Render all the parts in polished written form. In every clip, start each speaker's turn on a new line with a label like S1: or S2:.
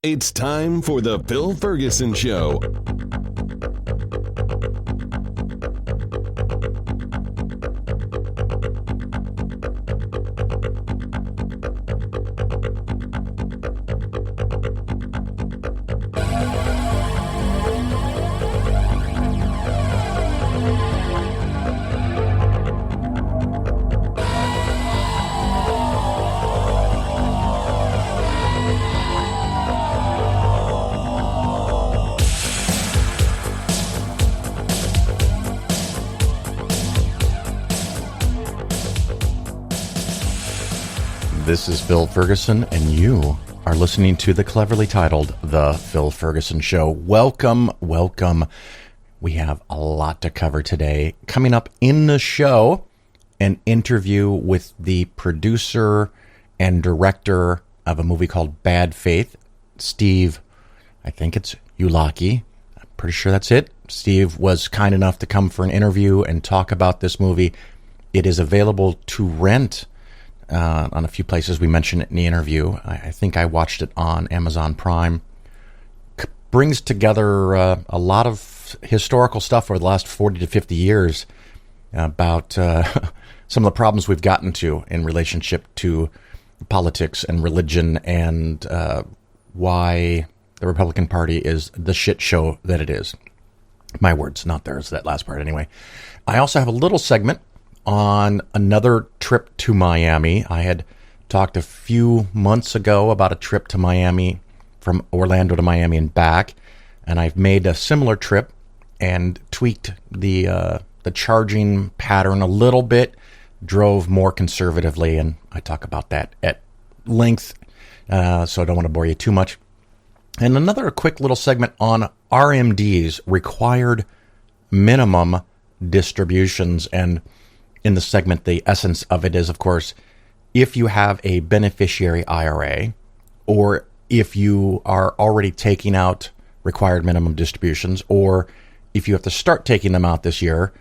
S1: It's time for the Phil Ferguson Show.
S2: This is Phil Ferguson, and you are listening to the cleverly titled The Phil Ferguson Show. Welcome, welcome. We have a lot to cover today. Coming up in the show, an interview with the producer and director of a movie called Bad Faith, Steve, I think it's Ujlaki. I'm pretty sure that's it. Steve was kind enough to come for an interview and talk about this movie. It is available to rent on a few places. We mentioned it in the interview. I think I watched it on Amazon Prime. Brings together a lot of historical stuff over the last 40 to 50 years about some of the problems we've gotten to in relationship to politics and religion and why the Republican Party is the shit show that it is. My words, not theirs, that last part anyway. I also have a little segment on another trip to Miami. I had talked a few months ago about a trip to Miami, from Orlando to Miami and back, and I've made a similar trip and tweaked the charging pattern a little bit, drove more conservatively, and I talk about that at length, so I don't want to bore you too much. And another quick little segment on RMDs, required minimum distributions, and in the segment, the essence of it is, of course, if you have a beneficiary IRA or if you are already taking out required minimum distributions, or if you have to start taking them out this year,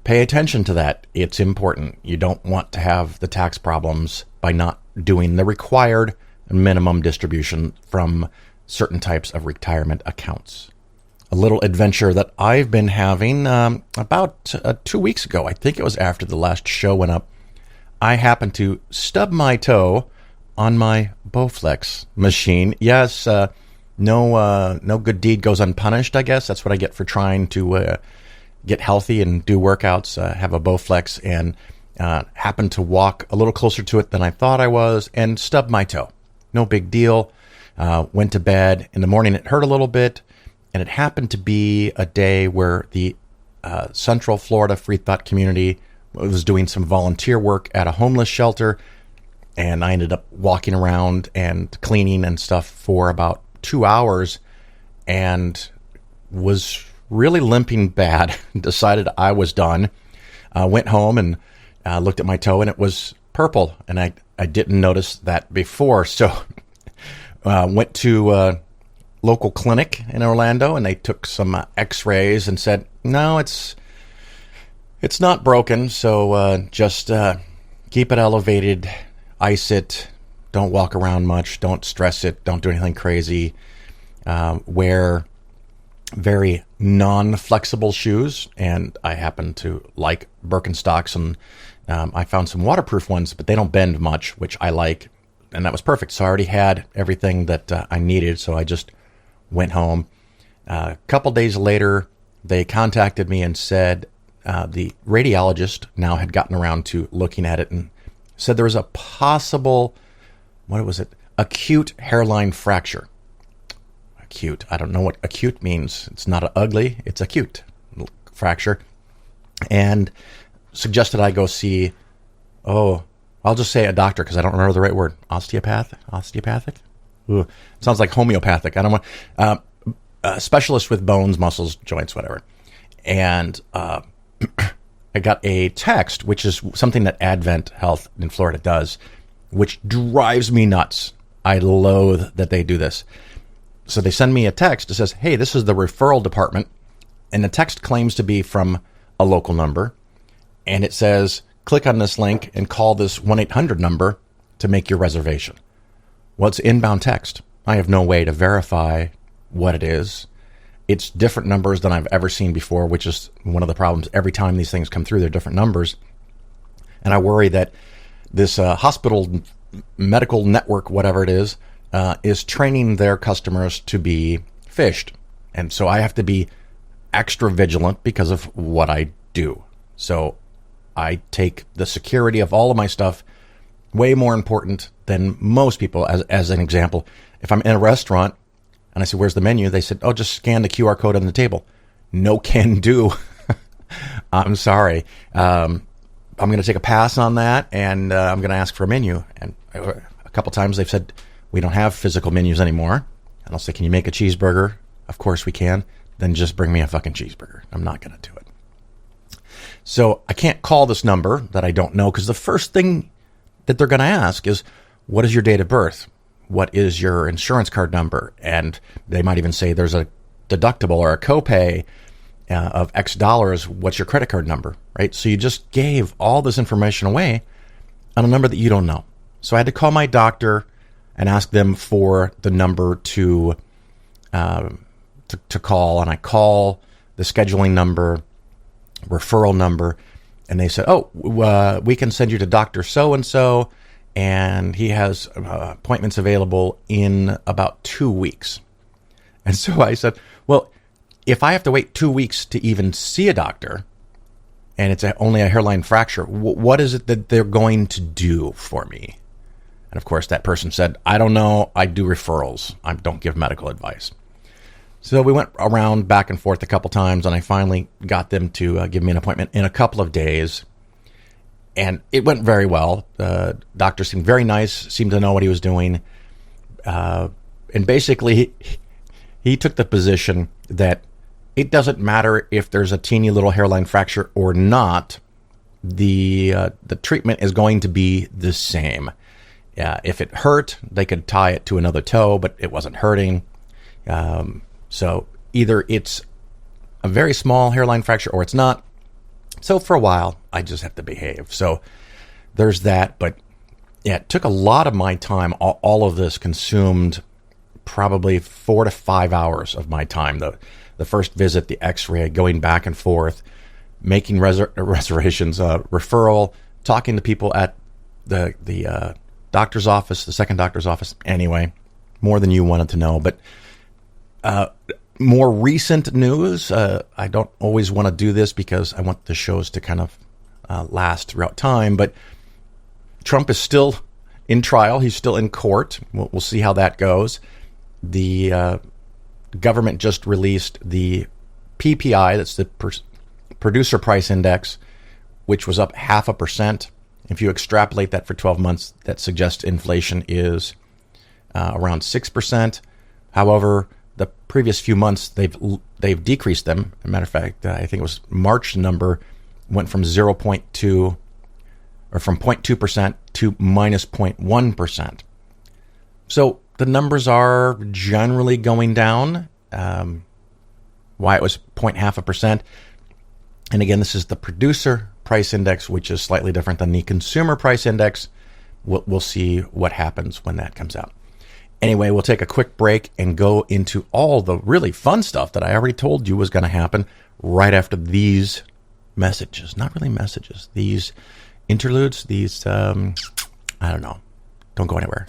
S2: pay attention to that. It's important. You don't want to have the tax problems by not doing the required minimum distribution from certain types of retirement accounts. A little adventure that I've been having about 2 weeks ago. I think it was after the last show went up. I happened to stub my toe on my Bowflex machine. Yes, no good deed goes unpunished, I guess. That's what I get for trying to get healthy and do workouts. Have a Bowflex and happened to walk a little closer to it than I thought I was and stubbed my toe. No big deal. Went to bed. In the morning it hurt a little bit. And it happened to be a day where the Central Florida Free Thought Community was doing some volunteer work at a homeless shelter. And I ended up walking around and cleaning and stuff for about 2 hours and was really limping bad. Decided I was done. Went home and looked at my toe and it was purple. And I didn't notice that before. So went to local clinic in Orlando, and they took some x-rays and said, no, it's not broken, so just keep it elevated, ice it, don't walk around much, don't stress it, don't do anything crazy, wear very non-flexible shoes, and I happen to like Birkenstocks, and I found some waterproof ones, but they don't bend much, which I like, and that was perfect. So I already had everything that I needed, so I just went home. A couple days later, they contacted me and said the radiologist now had gotten around to looking at it and said there was a possible, what was it? Acute hairline fracture. Acute. I don't know what acute means. It's not ugly. It's acute fracture. And suggested I go see, I'll just say a doctor because I don't remember the right word. Osteopathic? Ooh, sounds like homeopathic. I don't want a specialist with bones, muscles, joints, whatever. And I got a text, which is something that Advent Health in Florida does, which drives me nuts. I loathe that they do this. So they send me a text that says, hey, this is the referral department. And the text claims to be from a local number. And it says, click on this link and call this 1-800 number to make your reservation. Well, it's inbound text. I have no way to verify what it is. It's different numbers than I've ever seen before, which is one of the problems. Every time these things come through, they're different numbers. And I worry that this hospital medical network, whatever it is training their customers to be phished. And so I have to be extra vigilant because of what I do. So I take the security of all of my stuff way more important than most people. As an example, if I'm in a restaurant and I say, where's the menu? They said, oh, just scan the QR code on the table. No can do. I'm sorry. I'm going to take a pass on that, and I'm going to ask for a menu. And a couple times they've said, we don't have physical menus anymore. And I'll say, can you make a cheeseburger? Of course we can. Then just bring me a fucking cheeseburger. I'm not going to do it. So I can't call this number that I don't know, because the first thing that they're going to ask is, what is your date of birth? What is your insurance card number? And they might even say there's a deductible or a copay of X dollars. What's your credit card number, right? So you just gave all this information away on a number that you don't know. So I had to call my doctor and ask them for the number to call. And I call the scheduling number, referral number, and they said, oh, we can send you to Dr. So-and-so, and he has appointments available in about 2 weeks. And so I said, well, if I have to wait 2 weeks to even see a doctor, and it's only a hairline fracture, what is it that they're going to do for me? And of course, that person said, I don't know. I do referrals. I don't give medical advice. So we went around back and forth a couple times, and I finally got them to give me an appointment in a couple of days. And it went very well. The doctor seemed very nice, seemed to know what he was doing. And basically, he took the position that it doesn't matter if there's a teeny little hairline fracture or not. The treatment is going to be the same. If it hurt, they could tie it to another toe, but it wasn't hurting. So either it's a very small hairline fracture or it's not. So for a while, I just have to behave. So there's that. But yeah, it took a lot of my time. All of this consumed probably 4 to 5 hours of my time. The first visit, the x-ray, going back and forth, making reservations, referral, talking to people at the doctor's office, the second doctor's office. Anyway, more than you wanted to know. But more recent news, I don't always want to do this because I want the shows to kind of last throughout time, but Trump is still in trial. He's still in court. We'll see how that goes. The government just released the PPI, that's the Producer Price Index, which was up 0.5%. If you extrapolate that for 12 months, that suggests inflation is around 6%. However, the previous few months, they've decreased them. As a matter of fact, I think it was March number went from 0.2 or from 0.2% to minus 0.1%. So the numbers are generally going down. Why it was 0.5%. And again, this is the Producer Price Index, which is slightly different than the Consumer Price Index. We'll see what happens when that comes out. Anyway, we'll take a quick break and go into all the really fun stuff that I already told you was going to happen right after these messages. Not really messages. These interludes, these, I don't know. Don't go anywhere.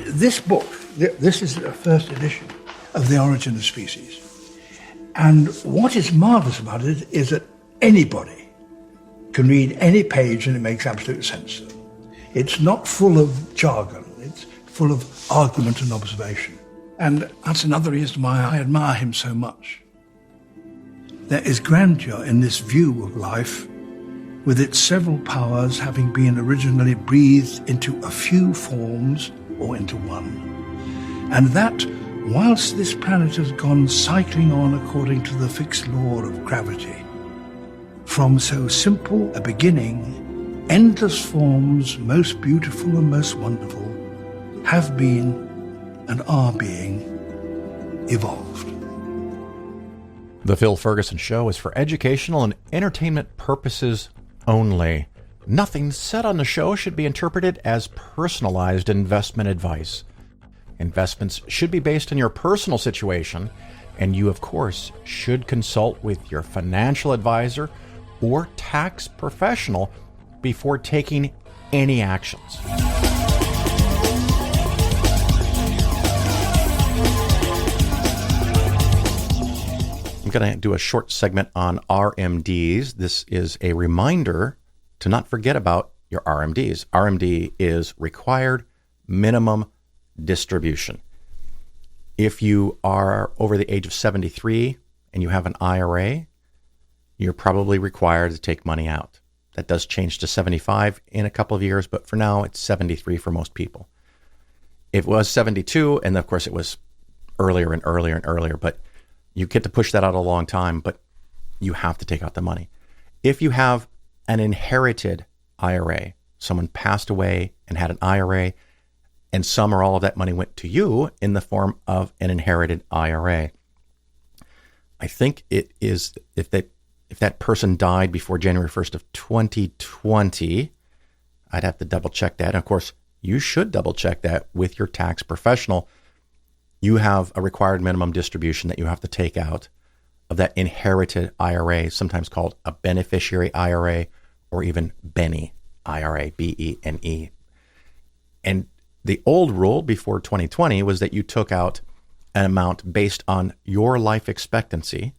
S3: This book, this is the first edition of The Origin of Species. And what is marvelous about it is that anybody can read any page and it makes absolute sense to them. It's not full of jargon. It's full of argument and observation. And that's another reason why I admire him so much. There is grandeur in this view of life, with its several powers having been originally breathed into a few forms or into one. And that, whilst this planet has gone cycling on according to the fixed law of gravity, from so simple a beginning, endless forms, most beautiful and most wonderful, have been and are being evolved.
S2: The Phil Ferguson Show is for educational and entertainment purposes only. Nothing said on the show should be interpreted as personalized investment advice. Investments should be based on your personal situation, and you, of course, should consult with your financial advisor or tax professional before taking any actions. I'm going to do a short segment on RMDs. This is a reminder to not forget about your RMDs. RMD is required minimum distribution. If you are over the age of 73 and you have an IRA, you're probably required to take money out. That does change to 75 in a couple of years, but for now it's 73 for most people. It was 72, and of course it was earlier and earlier and earlier, but you get to push that out a long time, but you have to take out the money. If you have an inherited IRA, someone passed away and had an IRA, and some or all of that money went to you in the form of an inherited IRA. I think it is, if that person died before January 1st of 2020, I'd have to double check that. And of course, you should double check that with your tax professional. You have a required minimum distribution that you have to take out of that inherited IRA, sometimes called a beneficiary IRA or even Benny IRA, BENE. And the old rule before 2020 was that you took out an amount based on your life expectancy.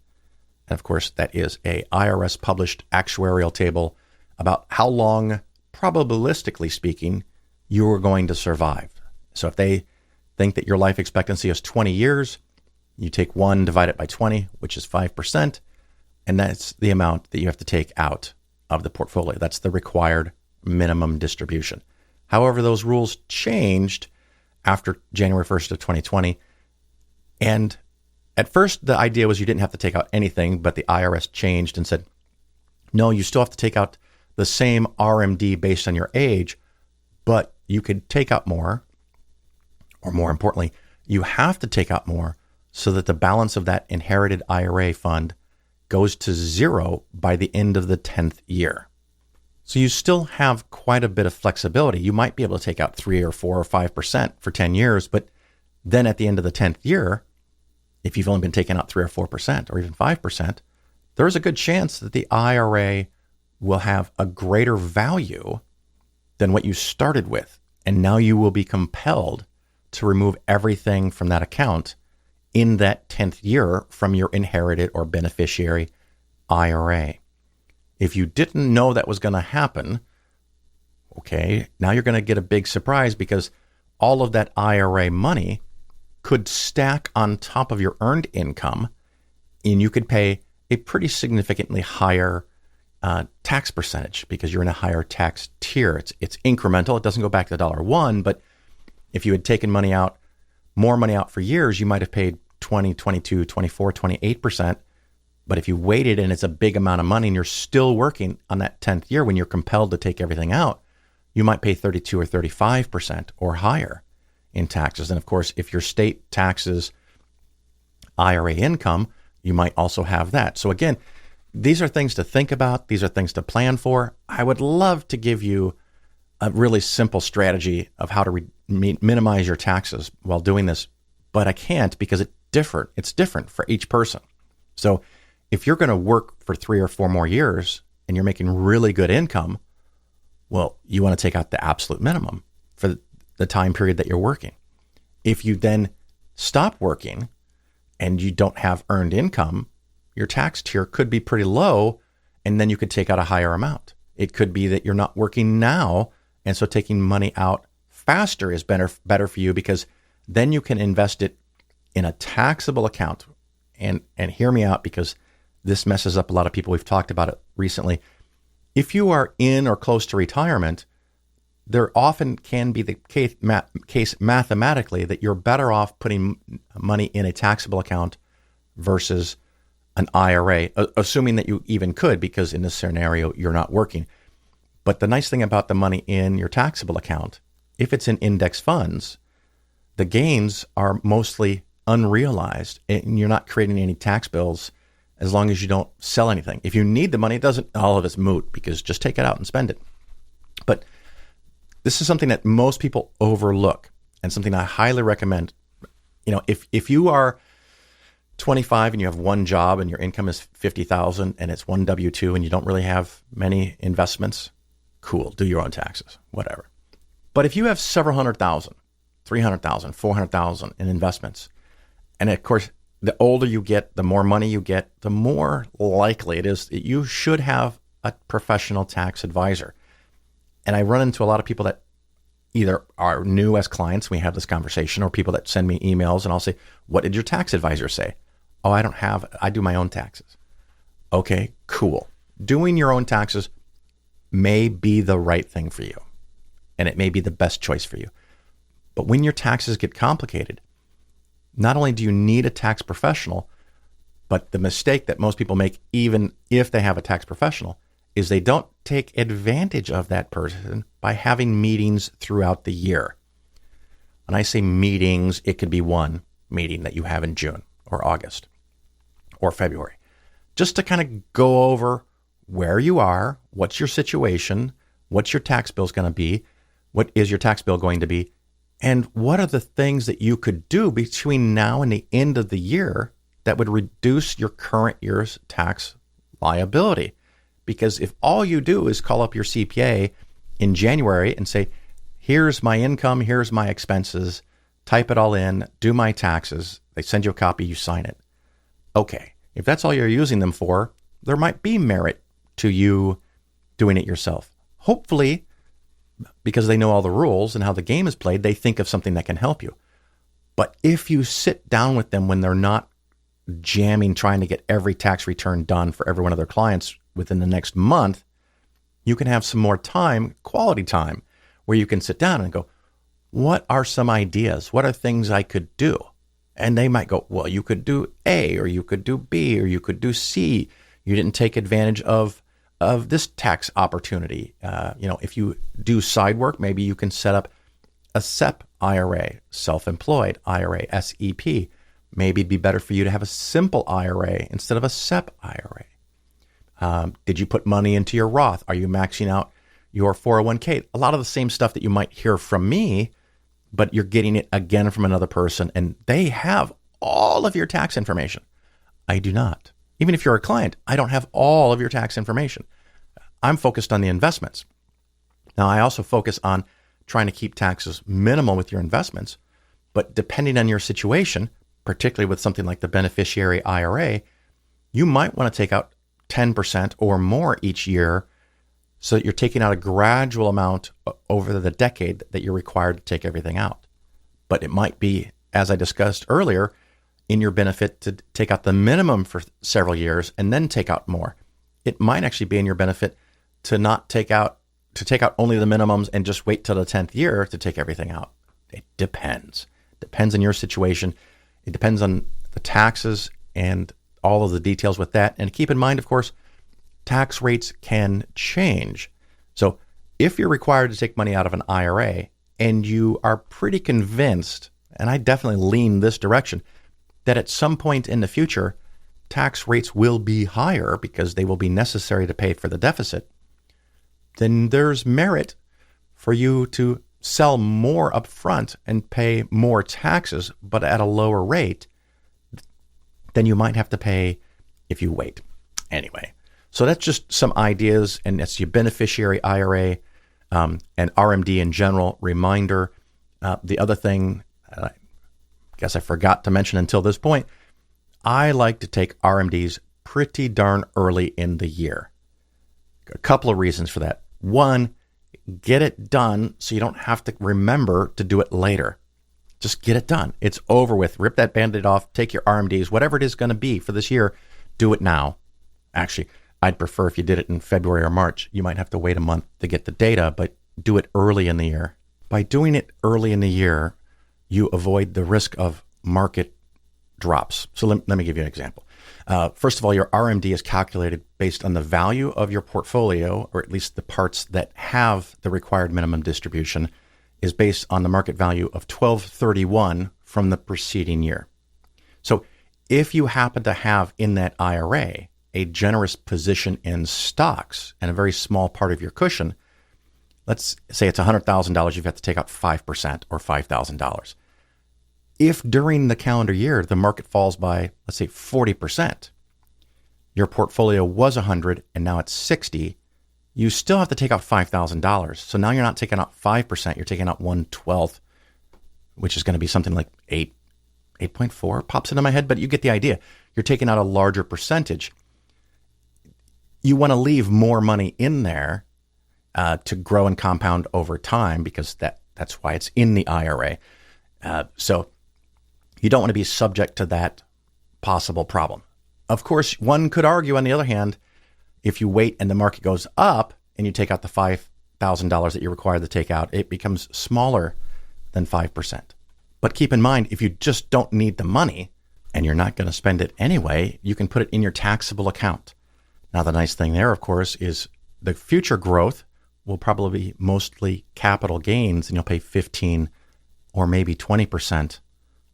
S2: And of course, that is a IRS published actuarial table about how long, probabilistically speaking, you are going to survive. So if they think that your life expectancy is 20 years, you take 1, divide it by 20, which is 5%, and that's the amount that you have to take out of the portfolio. That's the required minimum distribution. However, those rules changed after January 1st of 2020. And at first, the idea was you didn't have to take out anything, but the IRS changed and said, no, you still have to take out the same RMD based on your age, but you could take out more, or more importantly, you have to take out more so that the balance of that inherited IRA fund goes to zero by the end of the 10th year. So you still have quite a bit of flexibility. You might be able to take out 3 or 4 or 5% for 10 years, but then at the end of the 10th year, if you've only been taking out 3 or 4% or even 5%, there's a good chance that the IRA will have a greater value than what you started with. And now you will be compelled to remove everything from that account in that 10th year from your inherited or beneficiary IRA. If you didn't know that was going to happen, okay, now you're going to get a big surprise because all of that IRA money could stack on top of your earned income, and you could pay a pretty significantly higher tax percentage because you're in a higher tax tier. It's incremental. It doesn't go back to $1, but if you had taken more money out for years, you might have paid 20, 22, 24, 28%. But if you waited and it's a big amount of money and you're still working on that 10th year when you're compelled to take everything out, you might pay 32 or 35% or higher in taxes. And of course, if your state taxes IRA income, you might also have that. So again, these are things to think about. These are things to plan for. I would love to give you a really simple strategy of how to minimize your taxes while doing this, but I can't because it's different for each person. So if you're going to work for 3 or 4 more years and you're making really good income, well, you want to take out the absolute minimum for the time period that you're working. If you then stop working and you don't have earned income, your tax tier could be pretty low, and then you could take out a higher amount. It could be that you're not working now, and so taking money out faster is better for you because then you can invest it in a taxable account. And hear me out because this messes up a lot of people. We've talked about it recently. If you are in or close to retirement, there often can be the case mathematically that you're better off putting money in a taxable account versus an IRA, assuming that you even could, because in this scenario, you're not working. But the nice thing about the money in your taxable account, if it's in index funds, the gains are mostly unrealized and you're not creating any tax bills as long as you don't sell anything. If you need the money, it doesn't, all of it's moot because just take it out and spend it. But this is something that most people overlook and something I highly recommend. If you are 25 and you have one job and your income is 50,000 and it's one W-2 and you don't really have many investments, cool, do your own taxes, whatever. But if you have several hundred thousand, 300,000, 400,000 in investments, and of course, the older you get, the more money you get, the more likely it is that you should have a professional tax advisor. And I run into a lot of people that either are new as clients, we have this conversation, or people that send me emails and I'll say, what did your tax advisor say? Oh, I do my own taxes. Okay, cool. Doing your own taxes may be the right thing for you, and it may be the best choice for you. But when your taxes get complicated, not only do you need a tax professional, but the mistake that most people make, even if they have a tax professional, is they don't take advantage of that person by having meetings throughout the year. When I say meetings, it could be one meeting that you have in June or August or February, just to kind of go over where you are, what's your situation, what's your tax bill going to be, what is your tax bill going to be, and what are the things that you could do between now and the end of the year that would reduce your current year's tax liability? Because if all you do is call up your CPA in January and say, here's my income, here's my expenses, type it all in, do my taxes, they send you a copy, you sign it. Okay, if that's all you're using them for, there might be merit to you doing it yourself. Hopefully, because they know all the rules and how the game is played, they think of something that can help you. But if you sit down with them when they're not jamming, trying to get every tax return done for every one of their clients within the next month, you can have some more time, quality time, where you can sit down and go, what are some ideas? What are things I could do? And they might go, well, you could do A, or you could do B, or you could do C. You didn't take advantage of this tax opportunity. If you do side work, maybe you can set up a SEP IRA, self-employed IRA, SEP. Maybe it'd be better for you to have a simple IRA instead of a SEP IRA. Did you put money into your Roth? Are you maxing out your 401k? A lot of the same stuff that you might hear from me, but you're getting it again from another person, and they have all of your tax information. I do not. Even if you're a client, I don't have all of your tax information. I'm focused on the investments. Now, I also focus on trying to keep taxes minimal with your investments, but depending on your situation, particularly with something like the beneficiary IRA, you might want to take out 10% or more each year so that you're taking out a gradual amount over the decade that you're required to take everything out. But it might be, as I discussed earlier, in your benefit to take out the minimum for several years and then take out more. It might actually be in your benefit to not take out only the minimums and just wait till the 10th year to take everything out. It depends. Depends on your situation. It depends on the taxes and all of the details with that. And keep in mind, of course, tax rates can change. So if you're required to take money out of an IRA and you are pretty convinced, and I definitely lean this direction, that at some point in the future, tax rates will be higher because they will be necessary to pay for the deficit, then there's merit for you to sell more upfront and pay more taxes, but at a lower rate than you might have to pay if you wait. Anyway, so that's just some ideas, and that's your beneficiary IRA and RMD in general. Reminder, the other thing, I guess I forgot to mention until this point, I like to take RMDs pretty darn early in the year. A couple of reasons for that. One, get it done so you don't have to remember to do it later. Just get it done. It's over with. Rip that Band-Aid off, take your RMDs, whatever it is going to be for this year, do it now. Actually, I'd prefer if you did it in February or March. You might have to wait a month to get the data, but do it early in the year. By doing it early in the year, you avoid the risk of market drops. So let me give you an example. First of all, your RMD is calculated based on the value of your portfolio, or at least the parts that have the required minimum distribution, is based on the market value of 12/31 from the preceding year. So If you happen to have in that IRA a generous position in stocks and a very small part of your cushion, let's say it's $100,000, you've got to take out 5% or $5,000. If during the calendar year the market falls by, let's say, 40%, your portfolio was 100 and now it's 60, you still have to take out $5,000. So now you're not taking out 5%, you're taking out 1/12, which is going to be something like 8.4 pops into my head, but you get the idea. You're taking out a larger percentage. You want to leave more money in there to grow and compound over time, because that's why it's in the IRA. So you don't want to be subject to that possible problem. Of course, one could argue, on the other hand, if you wait and the market goes up and you take out the $5,000 that you're required to take out, it becomes smaller than 5%. But keep in mind, if you just don't need the money and you're not going to spend it anyway, you can put it in your taxable account. Now, the nice thing there, of course, is the future growth will probably be mostly capital gains, and you'll pay 15 or maybe 20%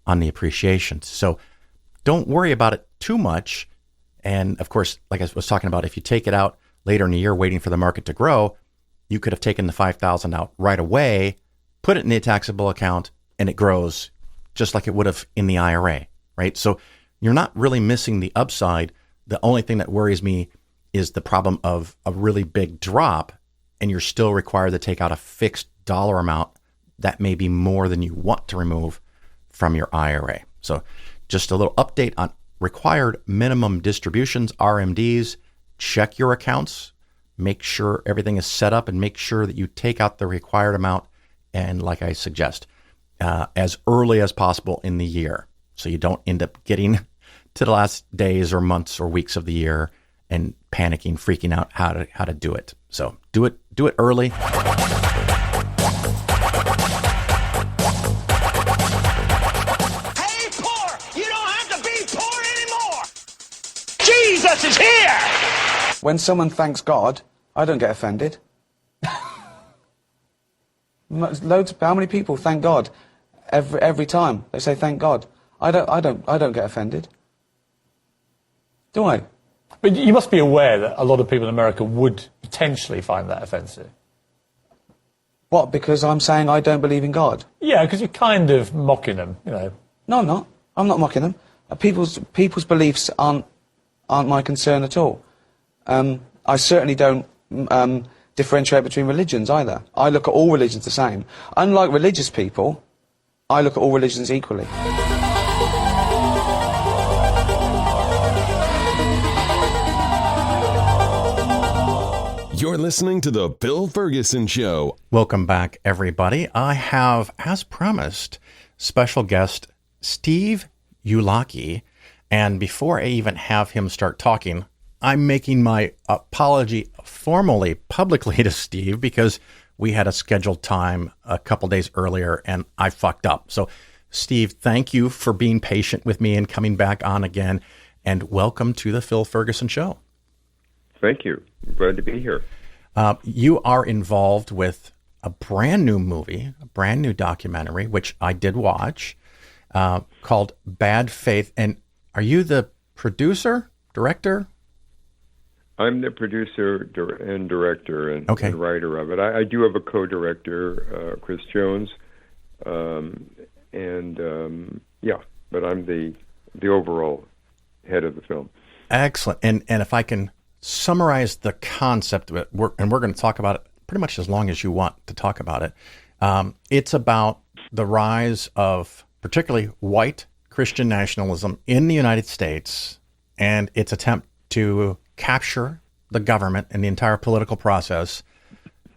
S2: on the appreciation. So don't worry about it too much. And of course, like I was talking about, if you take it out later in the year waiting for the market to grow, you could have taken the $5,000 out right away, put it in the taxable account, and it grows just like it would have in the IRA, right? So you're not really missing the upside. The only thing that worries me is the problem of a really big drop, and you're still required to take out a fixed dollar amount that may be more than you want to remove from your IRA. So just a little update on required minimum distributions, RMDs. Check your accounts, make sure everything is set up, and make sure that you take out the required amount, and like I suggest, as early as possible in the year, so you don't end up getting to the last days or months or weeks of the year and panicking, freaking out how to do it. So do it early.
S4: Hey, poor! You don't have to be poor anymore! Jesus is here!
S5: When someone thanks God, I don't get offended. How many people thank God every time they say thank God? I don't get offended. Do I?
S6: But you must be aware that a lot of people in America would potentially find that offensive.
S5: What, because I'm saying I don't believe in God?
S6: Yeah, because you're kind of mocking them, you know.
S5: No, I'm not. I'm not mocking them. People's beliefs aren't my concern at all. I certainly don't differentiate between religions either. I look at all religions the same. Unlike religious people, I look at all religions equally.
S1: You're listening to The Bill Ferguson Show.
S2: Welcome back, everybody. I have, as promised, special guest Steve Ujlaki. And before I even have him start talking, I'm making my apology formally, publicly to Steve, because we had a scheduled time a couple days earlier and I fucked up. So, Steve, thank you for being patient with me and coming back on again. And welcome to the Phil Ferguson Show.
S7: Thank you. I'm glad to be here.
S2: You are involved with a brand new movie, a brand new documentary, which I did watch, called Bad Faith. And are you the producer, director?
S7: I'm the producer and director and writer of it. I do have a co-director, Chris Jones, but I'm the overall head of the film.
S2: Excellent. And if I can summarize the concept of it, we're going to talk about it pretty much as long as you want to talk about it. It's about the rise of particularly white Christian nationalism in the United States and its attempt to capture the government and the entire political process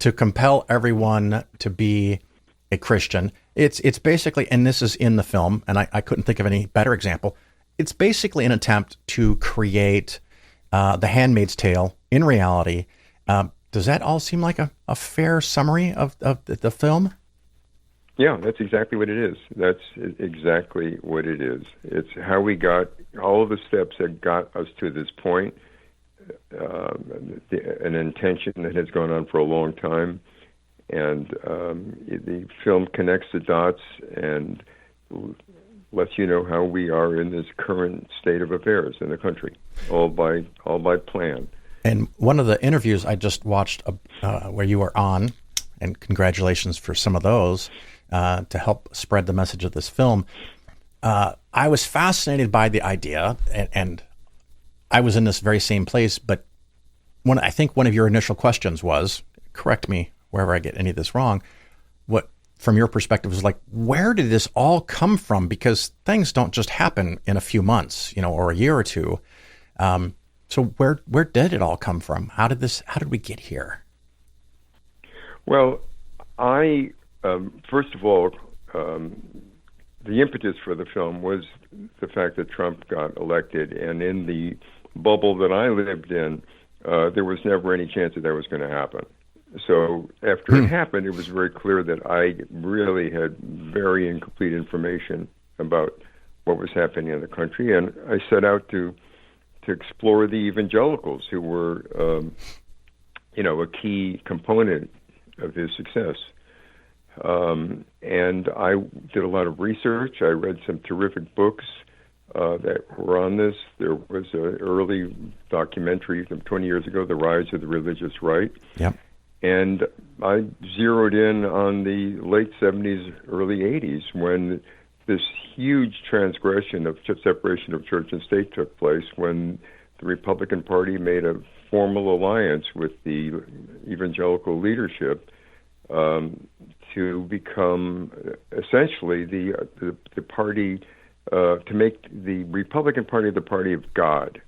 S2: to compel everyone to be a Christian. It's basically, and this is in the film, and I couldn't think of any better example, it's basically an attempt to create The Handmaid's Tale in reality. Does that all seem like a fair summary of the film?
S7: Yeah, that's exactly what it is. That's exactly what it is. It's how we got all of the steps that got us to this point, an intention that has gone on for a long time. And the film connects the dots and lets you know how we are in this current state of affairs in the country, all by plan.
S2: And one of the interviews I just watched where you were on, and congratulations for some of those, to help spread the message of this film, I was fascinated by the idea, and I was in this very same place, but I think one of your initial questions was, correct me wherever I get any of this wrong, what from your perspective was like, where did this all come from? Because things don't just happen in a few months, or a year or two. So where did it all come from? How did we get here?
S7: Well, I first of all, the impetus for the film was the fact that Trump got elected, and in the bubble that I lived in, there was never any chance that was going to happen. So after it happened, it was very clear that I really had very incomplete information about what was happening in the country, and I set out to explore the evangelicals who were, a key component of his success. And I did a lot of research. I read some terrific books that were on this. There was an early documentary from 20 years ago, The Rise of the Religious Right.
S2: Yep.
S7: And I zeroed in on the late 70s, early 80s, when this huge transgression of separation of church and state took place, when the Republican Party made a formal alliance with the evangelical leadership to become essentially the party, to make the Republican Party the party of God,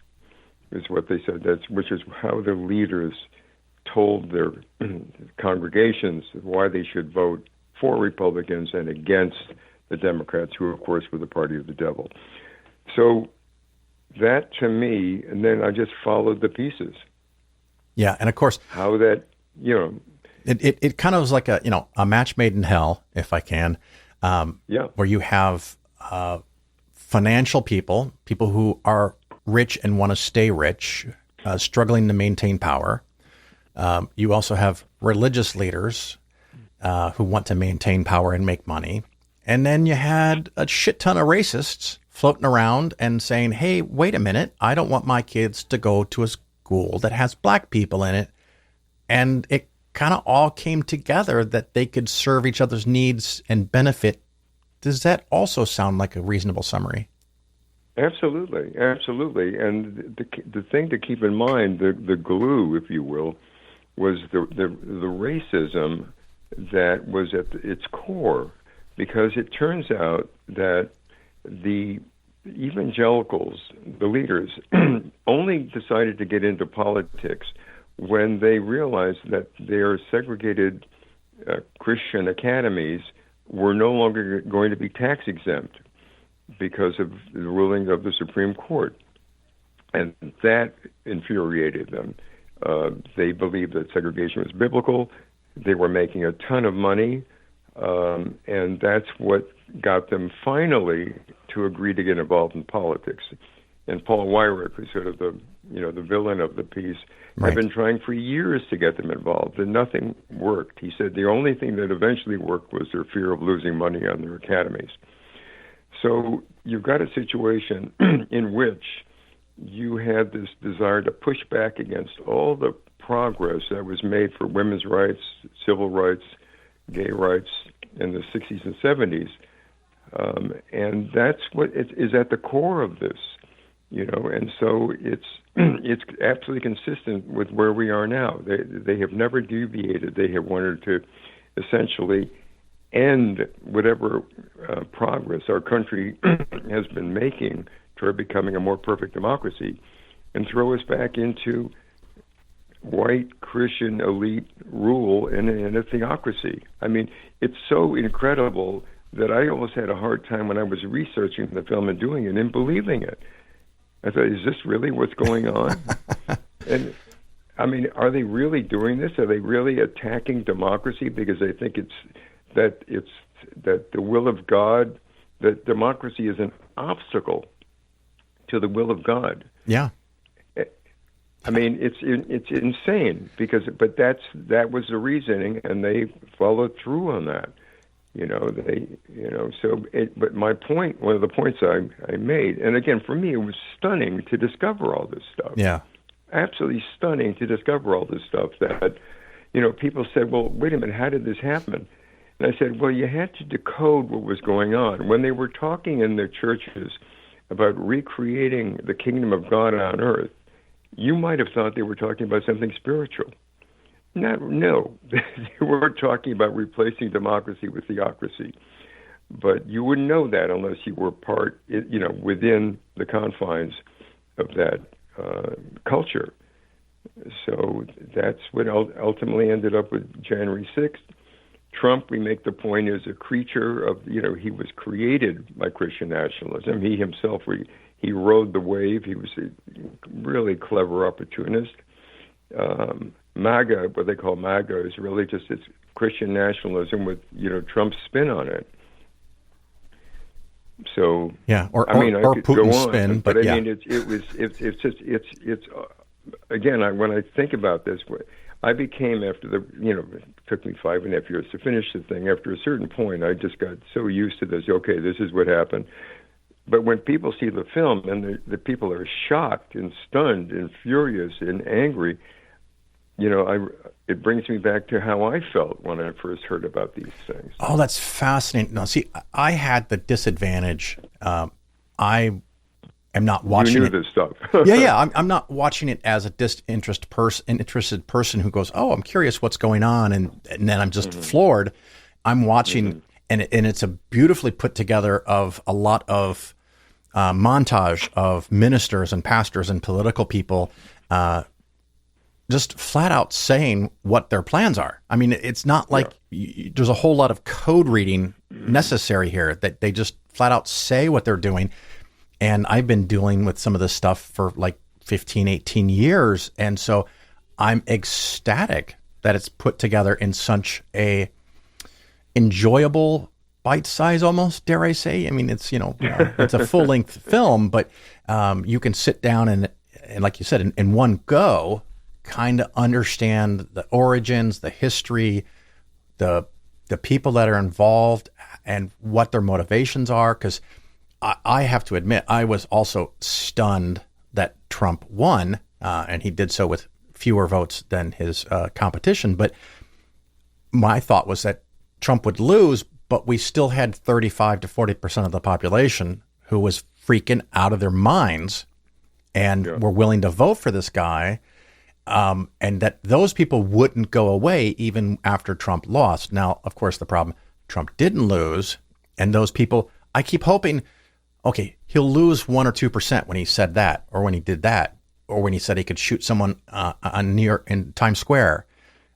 S7: is what they said. Which is how the leaders told their congregations why they should vote for Republicans and against the Democrats, who, of course, were the party of the devil. So that, to me, and then I just followed the pieces.
S2: Yeah, and of course,
S7: how that,
S2: It kind of was like a match made in hell, if I can, where you have financial people who are rich and want to stay rich, struggling to maintain power. You also have religious leaders who want to maintain power and make money. And then you had a shit ton of racists floating around and saying, hey, wait a minute, I don't want my kids to go to a school that has black people in it. And it kind of all came together that they could serve each other's needs and benefit. Does that also sound like a reasonable summary?
S7: Absolutely, absolutely. And the thing to keep in mind, the glue, if you will, was the racism that was at its core, because it turns out that the evangelicals, the leaders, only decided to get into politics when they realized that their segregated Christian academies were no longer going to be tax exempt because of the ruling of the Supreme Court. And that infuriated them. They believed that segregation was biblical. They were making a ton of money, and that's what got them finally to agree to get involved in politics. And Paul Weyrich, who's sort of the villain of the piece, had been trying for years to get them involved, and nothing worked. He said the only thing that eventually worked was their fear of losing money on their academies. So you've got a situation in which you had this desire to push back against all the progress that was made for women's rights, civil rights, gay rights in the 60s and 70s. And that's what is at the core of this, and so it's absolutely consistent with where we are now. They have never deviated. They have wanted to essentially end whatever progress our country has been making toward becoming a more perfect democracy and throw us back into white Christian elite rule in a theocracy. I mean, it's so incredible that I almost had a hard time when I was researching the film and doing it and believing it. I thought, is this really what's going on? And I mean, are they really doing this? Are they really attacking democracy because they think that the will of God, that democracy is an obstacle to the will of God?
S2: Yeah.
S7: I mean, it's insane but that was the reasoning, and they followed through on that. But my point, one of the points I made, and again, for me, it was stunning to discover all this stuff.
S2: Yeah.
S7: Absolutely stunning to discover all this stuff that, people said, well, wait a minute, how did this happen? And I said, well, you had to decode what was going on. When they were talking in their churches about recreating the kingdom of God on earth, you might have thought they were talking about something spiritual. No, they were talking about replacing democracy with theocracy. But you wouldn't know that unless you were part, within the confines of that culture. So that's what ultimately ended up with January 6th. Trump, we make the point, is a creature of, he was created by Christian nationalism. He himself, he rode the wave. He was a really clever opportunist. MAGA, what they call MAGA, is really just it's Christian nationalism with Trump's spin on it. So
S2: yeah, or
S7: I could
S2: Putin's
S7: go on,
S2: spin,
S7: but
S2: yeah.
S7: I mean it's again, when I think about this, I became it took me 5.5 years to finish the thing. After a certain point, I just got so used to this. Okay, this is what happened. But when people see the film and the people are shocked and stunned and furious and angry, it brings me back to how I felt when I first heard about these things.
S2: Oh, that's fascinating. Now, see, I had the disadvantage. I am not watching
S7: You knew this stuff.
S2: yeah. I'm not watching it as a interested person who goes, oh, I'm curious what's going on, and then I'm just floored. I'm watching, and it's a beautifully put together of a lot of montage of ministers and pastors and political people just flat out saying what their plans are. I mean, it's not like there's a whole lot of code reading necessary here, that they just flat out say what they're doing. And I've been dealing with some of this stuff for like 15, 18 years. And so I'm ecstatic that it's put together in such a enjoyable bite size, almost, dare I say. I mean, it's, it's a full length film, but you can sit down and like you said, in one go, kind of understand the origins, the history, the people that are involved, and what their motivations are. Because I have to admit, I was also stunned that Trump won, and he did so with fewer votes than his competition. But my thought was that Trump would lose, but we still had 35 to 40% of the population who was freaking out of their minds and were willing to vote for this guy. And that those people wouldn't go away even after Trump lost. Now, of course, the problem, Trump didn't lose. And those people, I keep hoping, okay, he'll lose 1 or 2% when he said that, or when he did that, or when he said he could shoot someone in Times Square.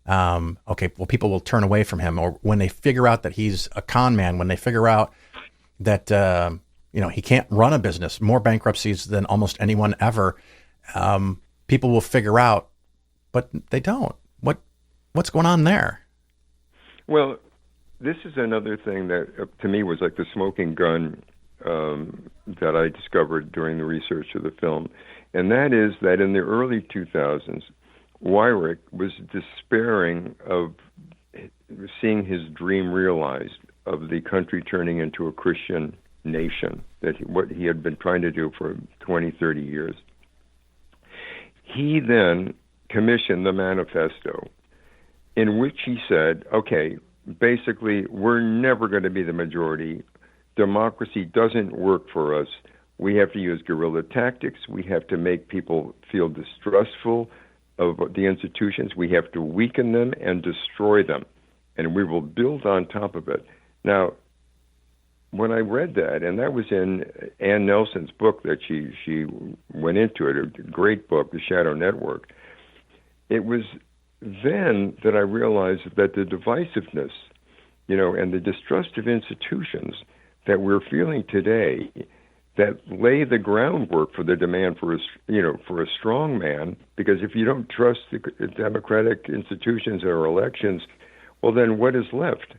S2: Okay, well, people will turn away from him. Or when they figure out that he's a con man, when they figure out that, he can't run a business, more bankruptcies than almost anyone ever, people will figure out. But they don't. What's going on there?
S7: Well, this is another thing that to me was like the smoking gun that I discovered during the research of the film, and that is that in the early 2000s, Weyrich was despairing of seeing his dream realized of the country turning into a Christian nation, what he had been trying to do for 20, 30 years. He then commissioned the manifesto, in which he said, okay, basically, we're never going to be the majority. Democracy doesn't work for us. We have to use guerrilla tactics. We have to make people feel distrustful of the institutions. We have to weaken them and destroy them, and we will build on top of it. Now, when I read that, and that was in Ann Nelson's book that she went into it, a great book, The Shadow Network, it was then that I realized that the divisiveness, and the distrust of institutions that we're feeling today, that lay the groundwork for the demand for a strong man, because if you don't trust the democratic institutions or elections, well, then what is left?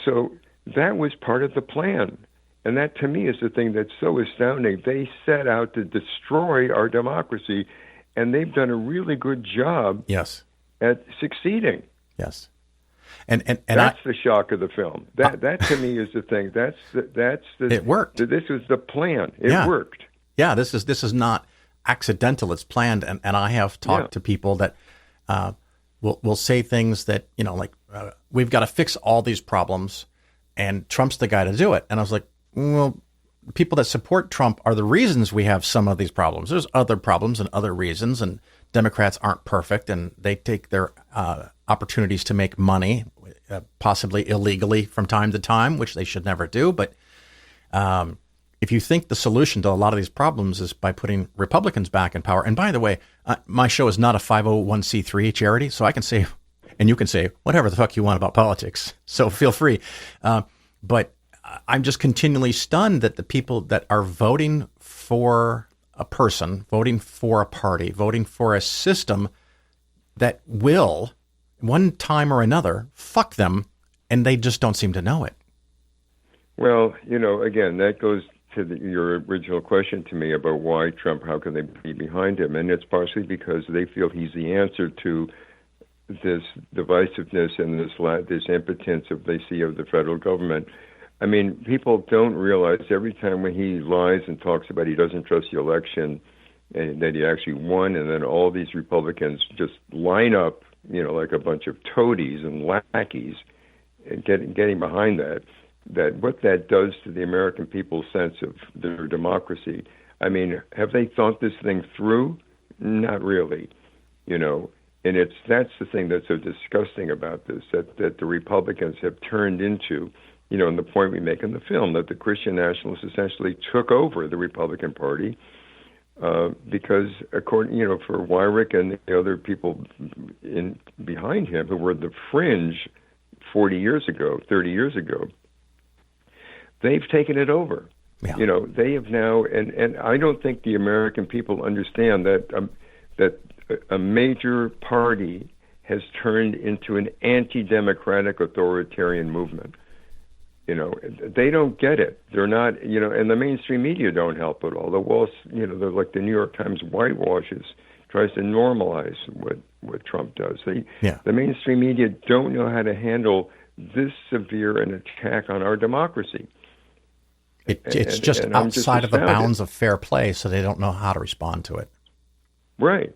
S7: So that was part of the plan. And that, to me, is the thing that's so astounding. They set out to destroy our democracy, and they've done a really good job
S2: Yes.
S7: at succeeding.
S2: Yes. And
S7: that's the shock of the film. That to me is the thing. That's the
S2: it worked.
S7: This was the plan. It worked.
S2: Yeah, this is not accidental. It's planned. And I have talked to people that will say things that, like, we've got to fix all these problems and Trump's the guy to do it. And I was like, well, people that support Trump are the reasons we have some of these problems. There's other problems and other reasons, and Democrats aren't perfect, and they take their opportunities to make money, possibly illegally from time to time, which they should never do. But if you think the solution to a lot of these problems is by putting Republicans back in power, and by the way, my show is not a 501c3 charity, so I can say, and you can say whatever the fuck you want about politics, so feel free. But I'm just continually stunned that the people that are voting for a person, voting for a party, voting for a system that will, one time or another, fuck them, and they just don't seem to know it.
S7: Well, again, that goes to your original question to me about why Trump, how can they be behind him? And it's partially because they feel he's the answer to this divisiveness and this impotence they see of the federal government. I mean, people don't realize every time when he lies and talks about he doesn't trust the election and that he actually won, and then all these Republicans just line up, like a bunch of toadies and lackeys, and getting behind that what that does to the American people's sense of their democracy. I mean, have they thought this thing through? Not really, And that's the thing that's so disgusting about this, that the Republicans have turned into, and the point we make in the film, that the Christian nationalists essentially took over the Republican Party because, according, for Weyrich and the other people behind him who were the fringe 40 years ago, 30 years ago, they've taken it over. Yeah. They have now, and I don't think the American people understand that that a major party has turned into an anti-democratic authoritarian movement. They don't get it. They're not, and the mainstream media don't help at all. They're like the New York Times whitewashes, tries to normalize what Trump does. The mainstream media don't know how to handle this severe an attack on our democracy.
S2: It's just outside of the bounds of fair play, so they don't know how to respond to it.
S7: Right.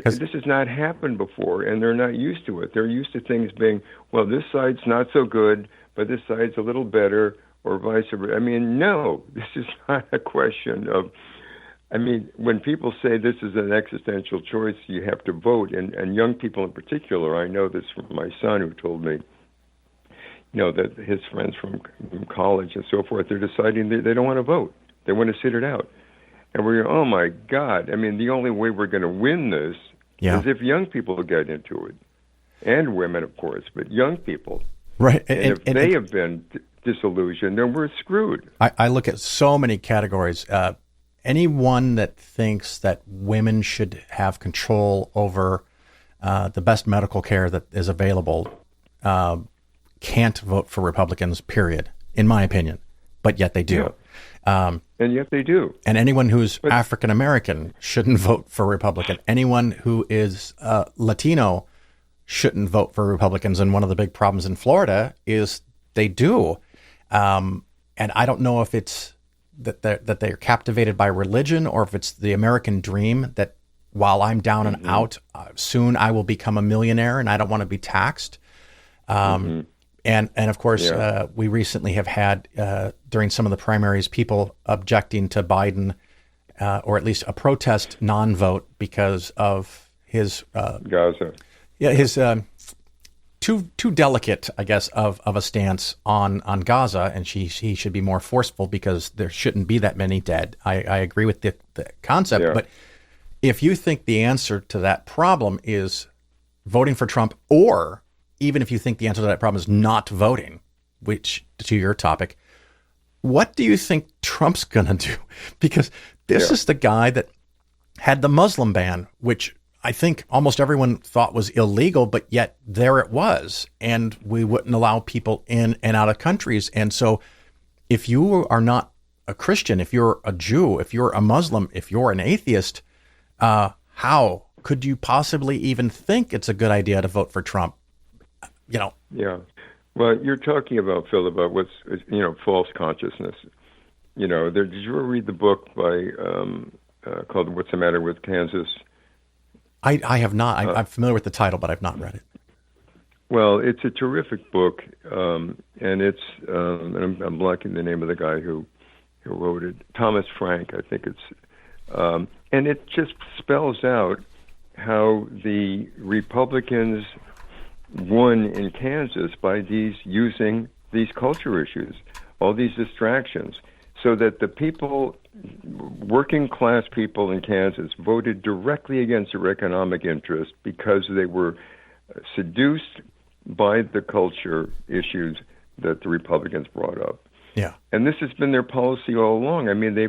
S7: This has not happened before, and they're not used to it. They're used to things being, well, this side's not so good, but this side's a little better, or vice versa. I mean, no, this is not a question of, when people say this is an existential choice, you have to vote, and young people in particular, I know this from my son who told me, that his friends from college and so forth, they're deciding they don't want to vote. They want to sit it out. And we're going, oh, my God. The only way we're going to win this is if young people get into it. And women, of course, but young people.
S2: Right.
S7: And if they have been disillusioned, then we're screwed.
S2: I look at so many categories. Anyone that thinks that women should have control over the best medical care that is available can't vote for Republicans, period, in my opinion. But yet they do.
S7: Yeah. And yet they do.
S2: And anyone who's African American shouldn't vote for Republican. Anyone who is Latino shouldn't vote for Republicans. And one of the big problems in Florida is they do. And I don't know if it's that they're captivated by religion or if it's the American dream that while I'm down and out, soon I will become a millionaire and I don't want to be taxed. And of course, we recently have had, during some of the primaries, people objecting to Biden, or at least a protest non-vote because of his
S7: Gaza.
S2: Yeah, his too delicate, I guess, of a stance on Gaza, and he should be more forceful because there shouldn't be that many dead. I agree with the concept, but if you think the answer to that problem is voting for Trump, or even if you think the answer to that problem is not voting, which, to your topic, what do you think Trump's going to do? Because this is the guy that had the Muslim ban, which I think almost everyone thought was illegal, but yet there it was. And we wouldn't allow people in and out of countries. And so if you are not a Christian, if you're a Jew, if you're a Muslim, if you're an atheist, how could you possibly even think it's a good idea to vote for Trump?
S7: Yeah. Well, you're talking about, Phil, about what's, false consciousness. Did you ever read the book by called "What's the Matter with Kansas"?
S2: I have not. I'm familiar with the title, but I've not read it.
S7: Well, it's a terrific book, and it's and I'm blocking the name of the guy who wrote it. Thomas Frank, I think it's, and it just spells out how the Republicans won in Kansas by using these culture issues, all these distractions, so that the people, working class people in Kansas, voted directly against their economic interests because they were seduced by the culture issues that the Republicans brought up.
S2: Yeah.
S7: And this has been their policy all along. I mean, they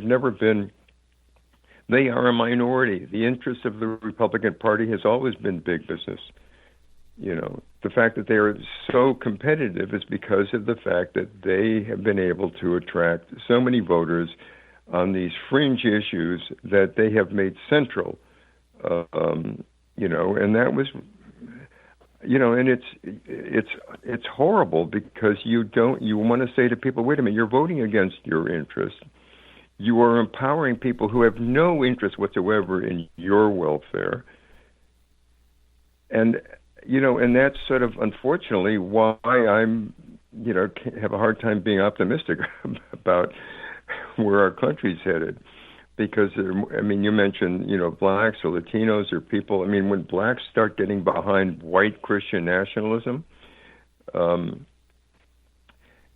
S7: are a minority. The interest of the Republican Party has always been big business. The fact that they are so competitive is because of the fact that they have been able to attract so many voters on these fringe issues that they have made central. And that was, and it's horrible because you want to say to people, wait a minute, you're voting against your interests. You are empowering people who have no interest whatsoever in your welfare. And that's sort of, unfortunately, why I'm, have a hard time being optimistic about where our country's headed. Because, you mentioned, blacks or Latinos or people. When blacks start getting behind white Christian nationalism,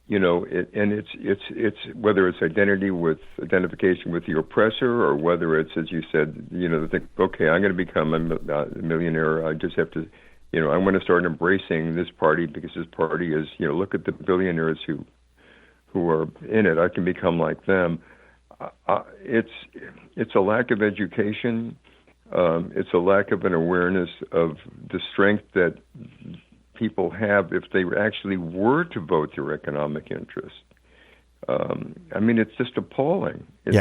S7: it's whether it's identification with the oppressor, or whether it's, as you said, they think, okay, I'm going to become a millionaire. I just have to, I'm going to start embracing this party because this party is, look at the billionaires who are in it. I can become like them. It's a lack of education. It's a lack of an awareness of the strength that people have if they actually were to vote their economic interest. It's just appalling. It's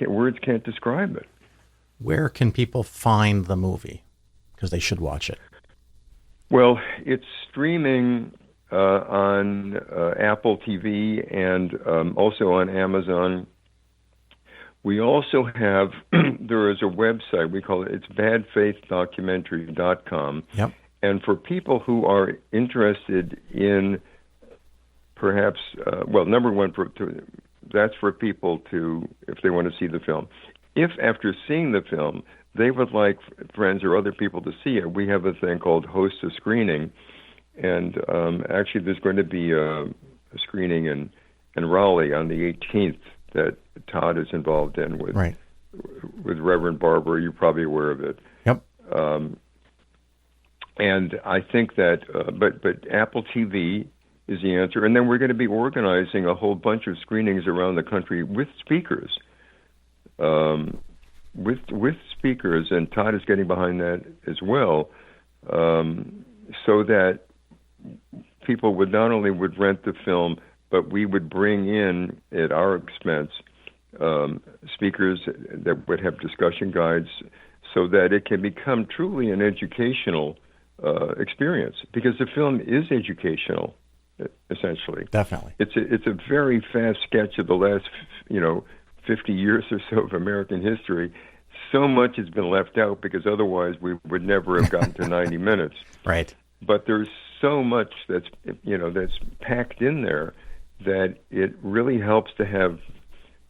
S7: words can't describe it.
S2: Where can people find the movie? Because they should watch it.
S7: Well, it's streaming on Apple TV and also on Amazon. We also have, there is a website, we call it's badfaithdocumentary.com.
S2: Yep.
S7: And for people who are interested in perhaps, number one, that's for people to, if they want to see the film. If after seeing the film, they would like friends or other people to see it, we have a thing called Host a Screening. And actually, there's going to be a screening in Raleigh on the 18th that Todd is involved in with Reverend Barber. You're probably aware of it.
S2: Yep.
S7: And I think that, but Apple TV is the answer. And then we're going to be organizing a whole bunch of screenings around the country with speakers. With speakers, and Todd is getting behind that as well, so that people would not only would rent the film, but we would bring in at our expense speakers that would have discussion guides, so that it can become truly an educational experience. Because the film is educational, essentially.
S2: Definitely,
S7: it's a very fast sketch of the last 50 years or so of American history. So much has been left out because otherwise we would never have gotten to 90 minutes.
S2: Right.
S7: But there's so much that's packed in there that it really helps to have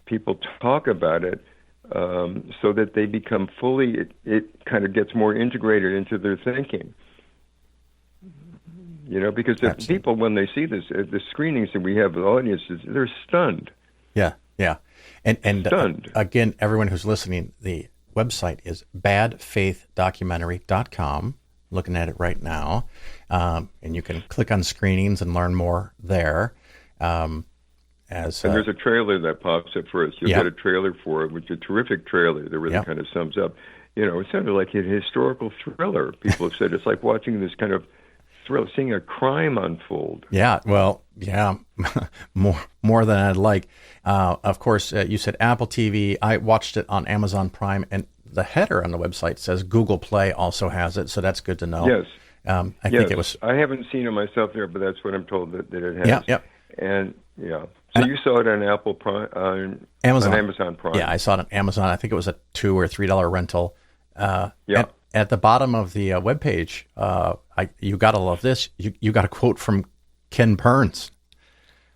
S7: people talk about it, so that they become fully. It kind of gets more integrated into their thinking. Because the people, when they see this, the screenings that we have with audiences, they're stunned.
S2: Yeah. And
S7: stunned.
S2: Again, everyone who's listening, the website is badfaithdocumentary.com. Looking at it right now, and you can click on screenings and learn more there. And
S7: there's a trailer that pops up for us. You'll get a trailer for it, which is a terrific trailer that really kind of sums up. It sounded like a historical thriller. People have said it's like watching this kind of thrill, seeing a crime unfold.
S2: Yeah, well, yeah, more than I'd like. Of course, you said Apple TV. I watched it on Amazon Prime, and the header on the website says Google Play also has it, so that's good to know.
S7: Yes.
S2: I think it was.
S7: I haven't seen it myself there, but that's what I'm told that it has.
S2: Yeah, yep.
S7: And so you saw it on Apple Prime,
S2: Amazon.
S7: on Amazon Prime.
S2: Yeah, I saw it on Amazon. I think it was a $2 or $3 rental.
S7: Yeah.
S2: At the bottom of the webpage, you gotta love this. You got a quote from Ken Burns.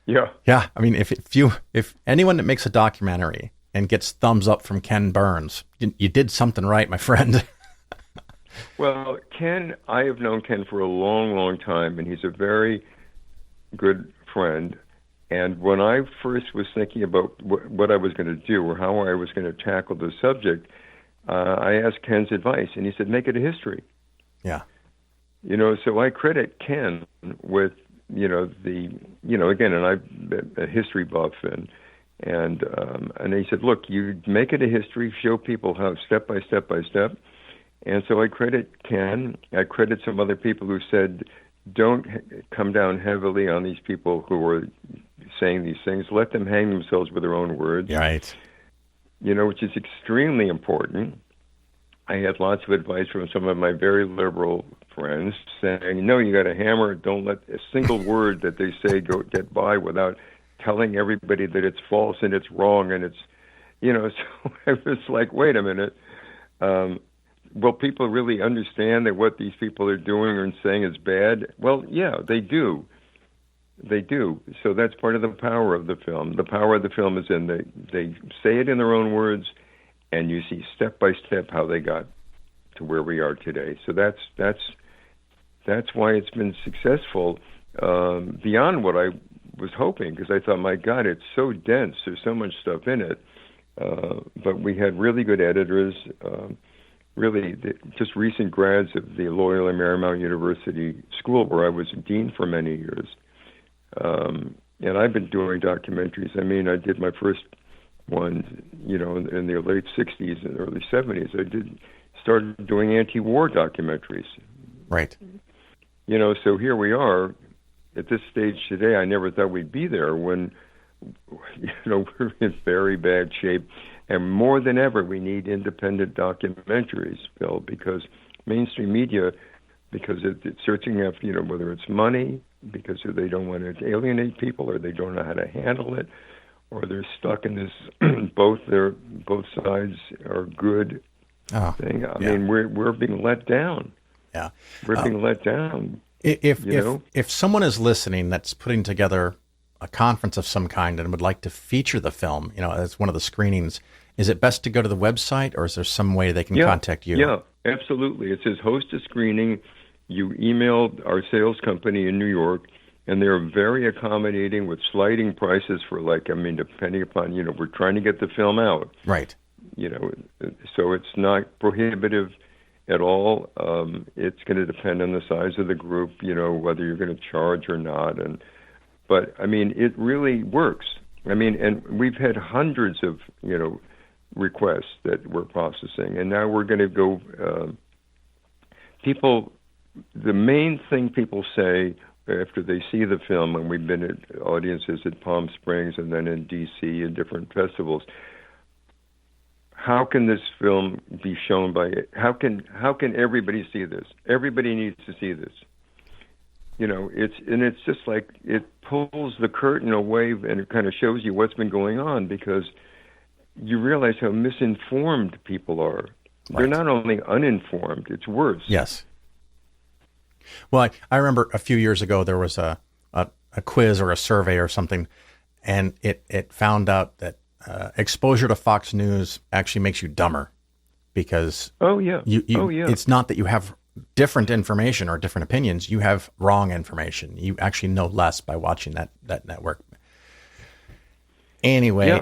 S7: Yeah.
S2: Yeah, I mean, if anyone that makes a documentary and gets thumbs up from Ken Burns, you did something right, my friend.
S7: Well, Ken, I have known Ken for a long, long time, and he's a very good friend. And when I first was thinking about what I was going to do or how I was going to tackle the subject, I asked Ken's advice, and he said, make it a history.
S2: Yeah.
S7: So I credit Ken with, again, and I'm a history buff, and he said, look, you make it a history, show people how step by step by step. And so I credit Ken. I credit some other people who said, don't come down heavily on these people who are saying these things. Let them hang themselves with their own words.
S2: Right.
S7: Which is extremely important. I had lots of advice from some of my very liberal friends saying, no, you got to hammer it. Don't let a single word that they say get by without telling everybody that it's false and it's wrong. And it's, so I was like, wait a minute. Will people really understand that what these people are doing and saying is bad? Well, yeah, they do. They do. So that's part of the power of the film. The power of the film is in they say it in their own words, and you see step by step how they got to where we are today. So that's why it's been successful beyond what I was hoping, because I thought, my God, it's so dense. There's so much stuff in it. But we had really good editors. Really, just recent grads of the Loyola Marymount University School, where I was a dean for many years. And I've been doing documentaries. I mean, I did my first one, in the late 60s and early 70s. Started doing anti-war documentaries.
S2: Right.
S7: So here we are at this stage today. I never thought we'd be there when, we're in very bad shape. And more than ever, we need independent documentaries, Phil, because mainstream media, because it's searching after, whether it's money, because they don't want to alienate people, or they don't know how to handle it, or they're stuck in this both sides are good thing. I mean, we're being let down.
S2: Yeah,
S7: we're being let down.
S2: If someone is listening that's putting together a conference of some kind and would like to feature the film, as one of the screenings, is it best to go to the website, or is there some way they can contact you?
S7: Yeah, absolutely. It says host a screening. You email our sales company in New York, and they're very accommodating with sliding prices for depending upon, we're trying to get the film out.
S2: Right.
S7: So it's not prohibitive at all. It's going to depend on the size of the group, whether you're going to charge or not. But I mean, it really works. I mean, and we've had hundreds of, requests that we're processing, and now we're going to go, the main thing people say after they see the film, and we've been at audiences at Palm Springs and then in D.C. and different festivals, how can this film be shown how can everybody see this? Everybody needs to see this. It's just like it pulls the curtain away and it kind of shows you what's been going on, because you realize how misinformed people are. Right. They're not only uninformed, it's worse.
S2: Yes. Well, I remember a few years ago there was a quiz or a survey or something, and it found out that exposure to Fox News actually makes you dumber, because it's not that you have different information or different opinions. You have wrong information. You actually know less by watching that network. Anyway,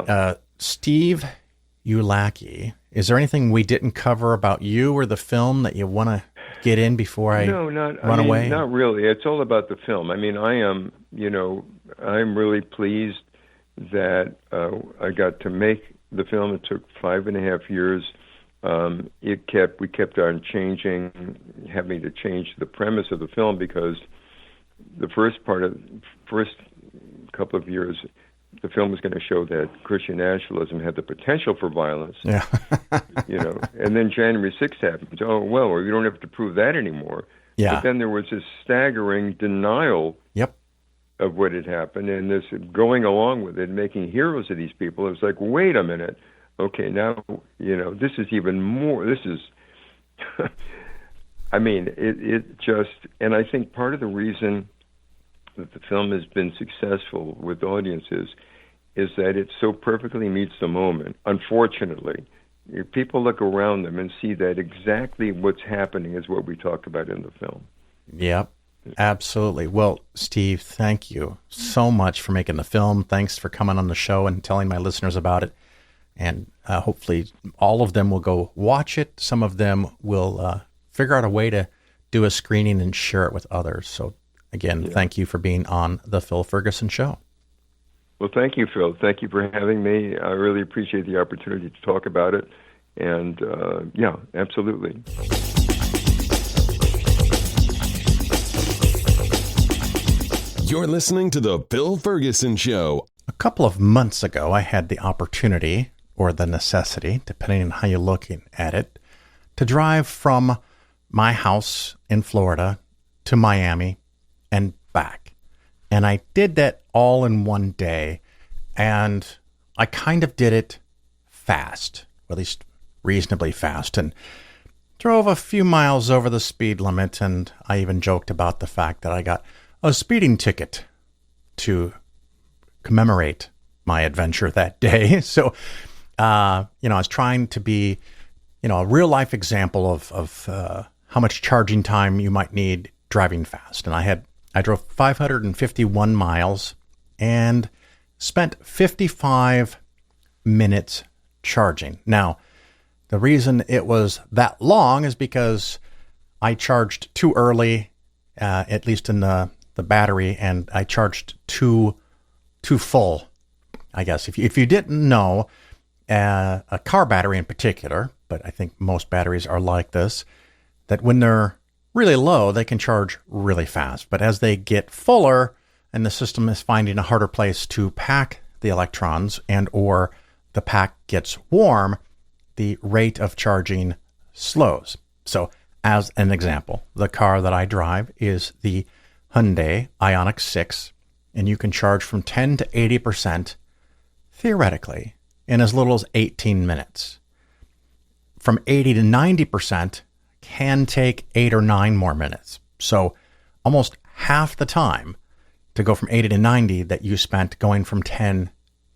S2: Steve Ujlaki, is there anything we didn't cover about you or the film that you want to get in before I run away?
S7: Not really. It's all about the film. I mean, I'm really pleased that I got to make the film. It took 5.5 years. We kept on having to change the premise of the film, because the first couple of years the film was going to show that Christian nationalism had the potential for violence.
S2: Yeah.
S7: And then January 6th happened. Oh, well, you don't have to prove that anymore.
S2: Yeah.
S7: But then there was this staggering denial
S2: Yep.
S7: of what had happened, and this going along with it, making heroes of these people. It was like, wait a minute. Okay, now, this is even more. This is, I mean, it just, and I think part of the reason that the film has been successful with audiences is that it so perfectly meets the moment. Unfortunately, if people look around them and see that exactly what's happening is what we talk about in the film.
S2: Yep, absolutely. Well, Steve, thank you so much for making the film. Thanks for coming on the show and telling my listeners about it. And hopefully all of them will go watch it. Some of them will figure out a way to do a screening and share it with others. So again, thank you for being on the Phil Ferguson Show.
S7: Well, thank you, Phil. Thank you for having me. I really appreciate the opportunity to talk about it. And yeah, absolutely.
S1: You're listening to The Phil Ferguson Show.
S2: A couple of months ago, I had the opportunity, or the necessity, depending on how you're looking at it, to drive from my house in Florida to Miami and back. And I did that all in one day. And I kind of did it fast, or at least reasonably fast, and drove a few miles over the speed limit. And I even joked about the fact that I got a speeding ticket to commemorate my adventure that day. So, I was trying to be, a real life example of how much charging time you might need driving fast. And I drove 551 miles and spent 55 minutes charging. Now, the reason it was that long is because I charged too early, at least in the battery, and I charged too full, I guess. If you didn't know, a car battery in particular, but I think most batteries are like this, that when they're really low, they can charge really fast. But as they get fuller and the system is finding a harder place to pack the electrons and or the pack gets warm, the rate of charging slows. So as an example, the car that I drive is the Hyundai Ioniq 6, and you can charge from 10 to 80% theoretically in as little as 18 minutes. From 80 to 90% can take 8 or 9 more minutes. So almost half the time to go from 80 to 90 that you spent going from 10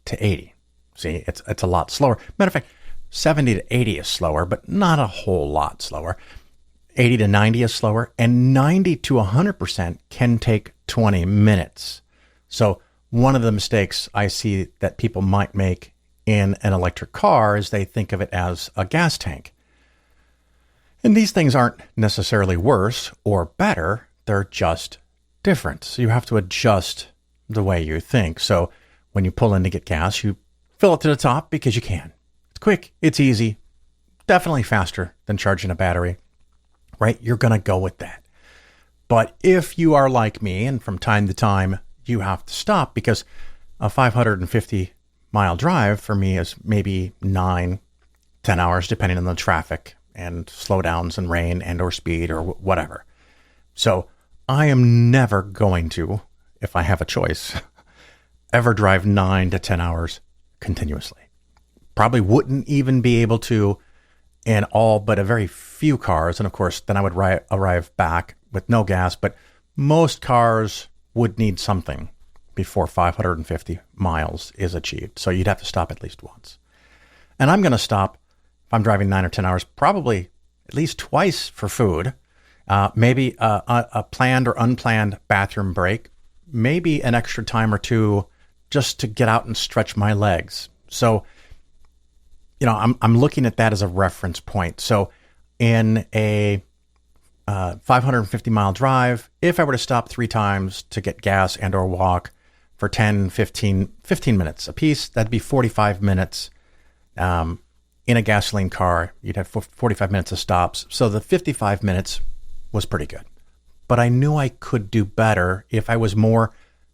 S2: to 80. See, it's a lot slower. Matter of fact, 70 to 80 is slower, but not a whole lot slower. 80 to 90 is slower, and 90 to 100% can take 20 minutes. So one of the mistakes I see that people might make in an electric car is they think of it as a gas tank. And these things aren't necessarily worse or better. They're just different. So you have to adjust the way you think. So when you pull in to get gas, you fill it to the top because you can. It's quick. It's easy. Definitely faster than charging a battery, right? You're going to go with that. But if you are like me, and from time to time you have to stop, because a 550-mile drive for me is maybe 9-10 hours, depending on the traffic and slowdowns and rain and or speed or whatever. So I am never going to, if I have a choice, ever drive 9 to 10 hours continuously. Probably wouldn't even be able to in all but a very few cars. And of course, then I would arrive back with no gas. But most cars would need something before 550 miles is achieved. So you'd have to stop at least once. And I'm going to stop if I'm driving 9 or 10 hours, probably at least twice for food, maybe a planned or unplanned bathroom break, maybe an extra time or two just to get out and stretch my legs. So, I'm looking at that as a reference point. So in a 550-mile drive, if I were to stop 3 times to get gas and or walk for 10, 15 minutes a piece, that'd be 45 minutes. In a gasoline car, you'd have 45 minutes of stops. So the 55 minutes was pretty good. But I knew I could do better if I was more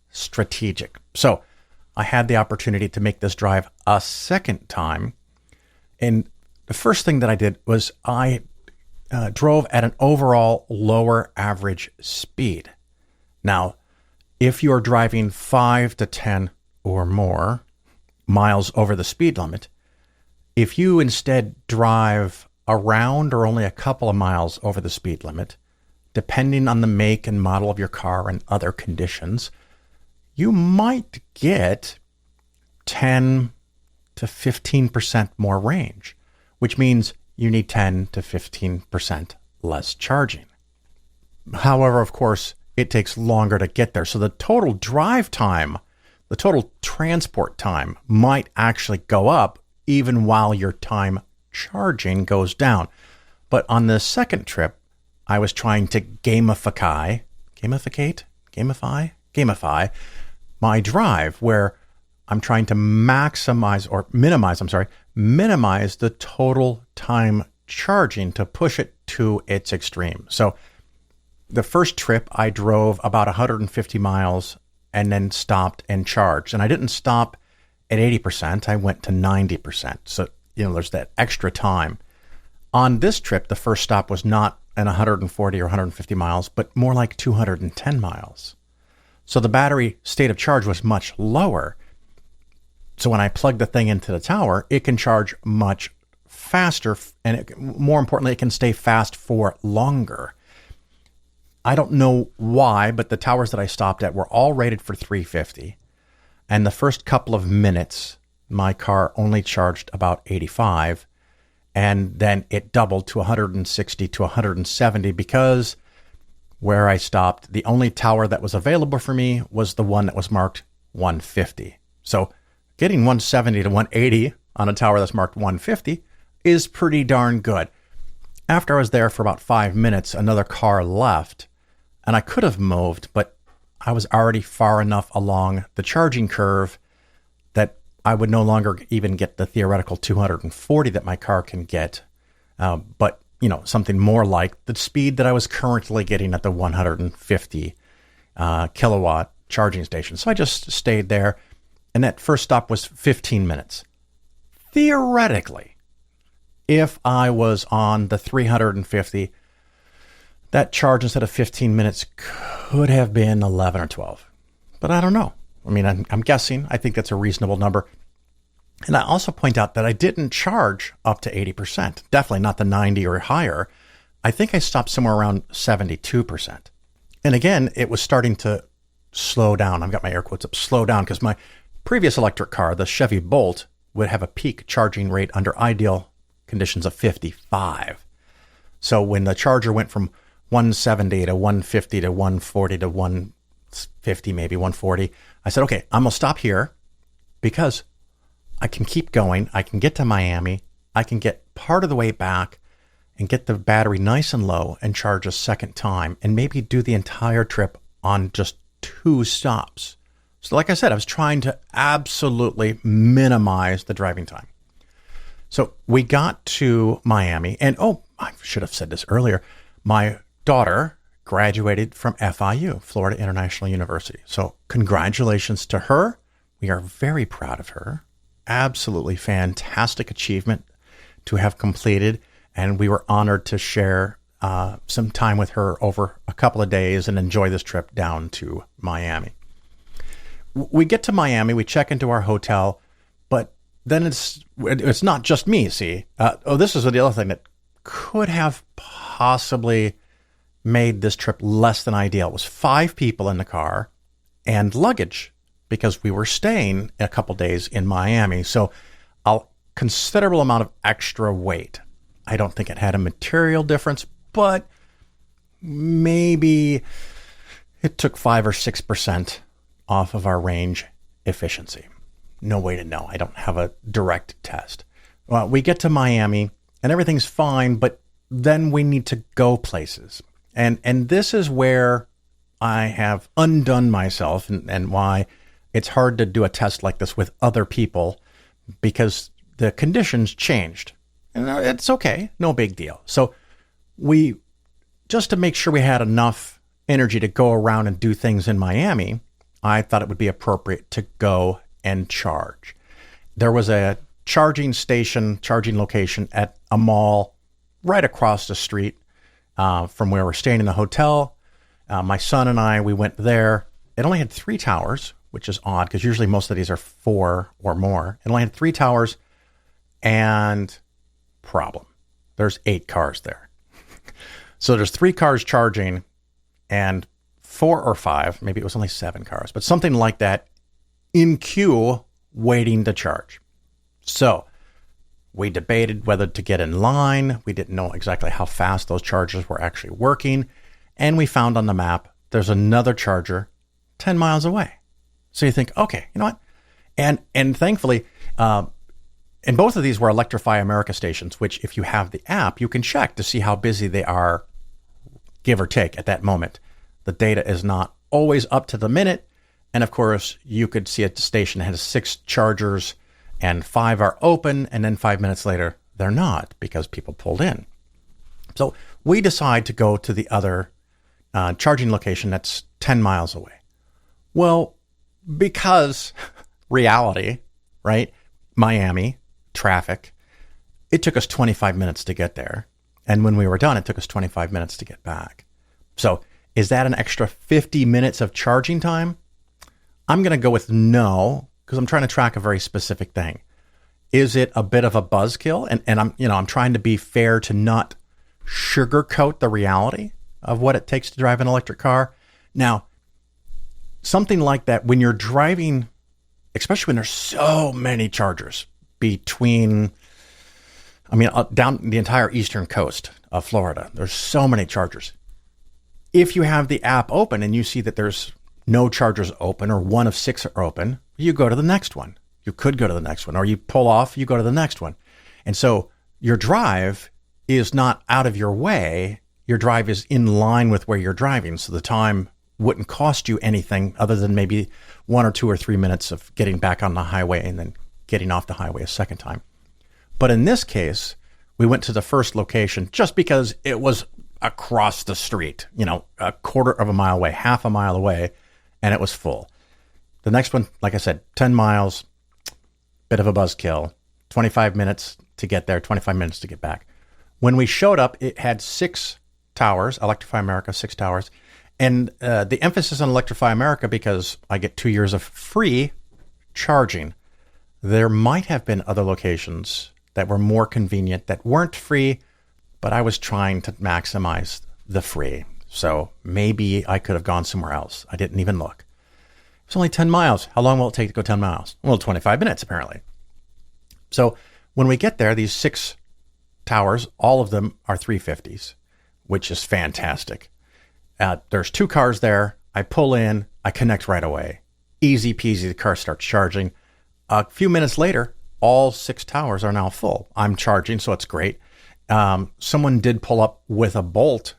S2: strategic. So I had the opportunity to make this drive a second time. And the first thing that I did was I drove at an overall lower average speed. Now, if you're driving 5 to 10 or more miles over the speed limit, if you instead drive around or only a couple of miles over the speed limit, depending on the make and model of your car and other conditions, you might get 10 to 15% more range, which means you need 10 to 15% less charging. However, of course, it takes longer to get there. So the total drive time, the total transport time might actually go up even while your time charging goes down. But on the second trip, I was trying to gamify my drive, where I'm trying to minimize the total time charging to push it to its extreme. So the first trip I drove about 150 miles and then stopped and charged. And I didn't stop at 80%, I went to 90%. So, there's that extra time. On this trip, the first stop was not at 140 or 150 miles, but more like 210 miles. So the battery state of charge was much lower. So when I plug the thing into the tower, it can charge much faster, and more importantly, it can stay fast for longer. I don't know why, but the towers that I stopped at were all rated for 350. And the first couple of minutes, my car only charged about 85. And then it doubled to 160 to 170 because where I stopped, the only tower that was available for me was the one that was marked 150. So getting 170 to 180 on a tower that's marked 150 is pretty darn good. After I was there for about 5 minutes, another car left, and I could have moved, but I was already far enough along the charging curve that I would no longer even get the theoretical 240 that my car can get, but something more like the speed that I was currently getting at the 150 kilowatt charging station. So I just stayed there, and that first stop was 15 minutes. Theoretically, if I was on the 350, that charge instead of 15 minutes could have been 11 or 12. But I don't know. I mean, I'm guessing. I think that's a reasonable number. And I also point out that I didn't charge up to 80%, definitely not the 90 or higher. I think I stopped somewhere around 72%. And again, it was starting to slow down. I've got my air quotes up, slow down, because my previous electric car, the Chevy Bolt, would have a peak charging rate under ideal conditions of 55. So when the charger went from 170 to 150 to 140 to 150, maybe 140, I said, okay, I'm going to stop here because I can keep going. I can get to Miami. I can get part of the way back and get the battery nice and low and charge a second time and maybe do the entire trip on just 2 stops. So like I said, I was trying to absolutely minimize the driving time. So we got to Miami, and I should have said this earlier. My daughter graduated from FIU, Florida International University. So congratulations to her. We are very proud of her. Absolutely fantastic achievement to have completed. And we were honored to share some time with her over a couple of days and enjoy this trip down to Miami. We get to Miami, we check into our hotel, but then it's not just me, see. This is the other thing that could have possibly made this trip less than ideal. It was 5 people in the car and luggage because we were staying a couple days in Miami. So a considerable amount of extra weight. I don't think it had a material difference, but maybe it took 5 or 6% off of our range efficiency. No way to know. I don't have a direct test. Well, we get to Miami and everything's fine, but then we need to go places. And this is where I have undone myself and why it's hard to do a test like this with other people, because the conditions changed. And it's okay. No big deal. So we, just to make sure we had enough energy to go around and do things in Miami, I thought it would be appropriate to go and charge. There was a charging location at a mall right across the street from where we're staying in the hotel. My son and I, we went there. It only had 3 towers, which is odd because usually most of these are 4 or more. It only had 3 towers, and problem. There's 8 cars there. So there's 3 cars charging and 4 or 5, maybe it was only 7 cars, but something like that in queue waiting to charge. So we debated whether to get in line. We didn't know exactly how fast those chargers were actually working. And we found on the map, there's another charger 10 miles away. So you think, okay, you know what? And thankfully, and both of these were Electrify America stations, which if you have the app, you can check to see how busy they are, give or take at that moment. The data is not always up to the minute. And of course, you could see a station that has 6 chargers and 5 are open. And then 5 minutes later, they're not because people pulled in. So we decide to go to the other charging location that's 10 miles away. Well, because reality, right? Miami, traffic, it took us 25 minutes to get there. And when we were done, it took us 25 minutes to get back. So is that an extra 50 minutes of charging time? I'm going to go with no, because I'm trying to track a very specific thing. Is it a bit of a buzzkill? And I'm trying to be fair to not sugarcoat the reality of what it takes to drive an electric car. Now, something like that, when you're driving, especially when there's so many chargers between, down the entire eastern coast of Florida, there's so many chargers. If you have the app open and you see that there's no chargers open or 1 of 6 are open, you go to the next one. You could go to the next one, or you pull off, you go to the next one. And so your drive is not out of your way. Your drive is in line with where you're driving. So the time wouldn't cost you anything other than maybe 1 or 2 or 3 minutes of getting back on the highway and then getting off the highway a second time. But in this case, we went to the first location just because it was across the street, a quarter of a mile away, half a mile away, and it was full. The next one, like I said, 10 miles, bit of a buzzkill, 25 minutes to get there, 25 minutes to get back. When we showed up, it had 6 towers, Electrify America, 6 towers. And the emphasis on Electrify America because I get 2 years of free charging. There might have been other locations that were more convenient that weren't free, but I was trying to maximize the free. So maybe I could have gone somewhere else. I didn't even look. It's only 10 miles. How long will it take to go 10 miles? Well, 25 minutes, apparently. So when we get there, these 6 towers, all of them are 350s, which is fantastic. There's 2 cars there. I pull in. I connect right away. Easy peasy. The car starts charging. A few minutes later, all 6 towers are now full. I'm charging, so it's great. Someone did pull up with a Bolt.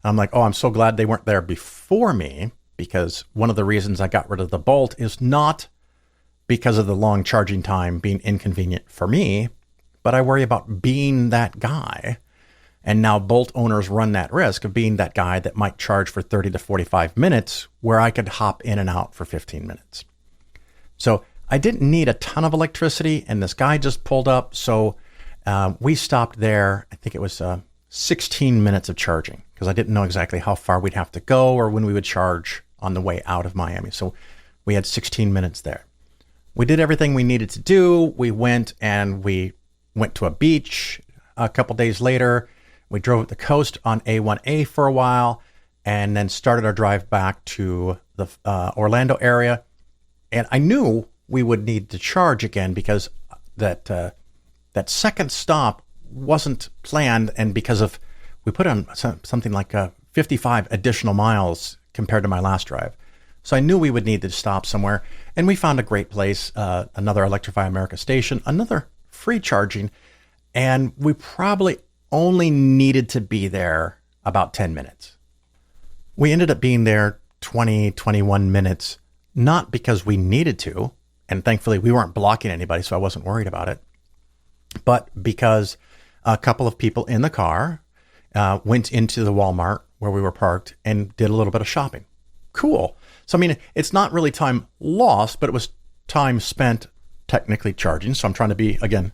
S2: I'm like, oh, I'm so glad they weren't there before me, because one of the reasons I got rid of the Bolt is not because of the long charging time being inconvenient for me, but I worry about being that guy. And now Bolt owners run that risk of being that guy that might charge for 30 to 45 minutes where I could hop in and out for 15 minutes. So I didn't need a ton of electricity, and this guy just pulled up. So we stopped there. I think it was 16 minutes of charging because I didn't know exactly how far we'd have to go or when we would charge on the way out of Miami. So we had 16 minutes there. We did everything we needed to do. We went to a beach a couple days later. We drove up the coast on A1A for a while and then started our drive back to the Orlando area. And I knew we would need to charge again because that second stop wasn't planned, and because of we put on something like 55 additional miles compared to my last drive. So I knew we would need to stop somewhere, and we found a great place, another Electrify America station, another free charging, and we probably only needed to be there about 10 minutes. We ended up being there 20, 21 minutes, not because we needed to, and thankfully we weren't blocking anybody, so I wasn't worried about it, but because a couple of people in the car went into the Walmart where we were parked and did a little bit of shopping. Cool. So, it's not really time lost, but it was time spent technically charging, so I'm trying to be, again,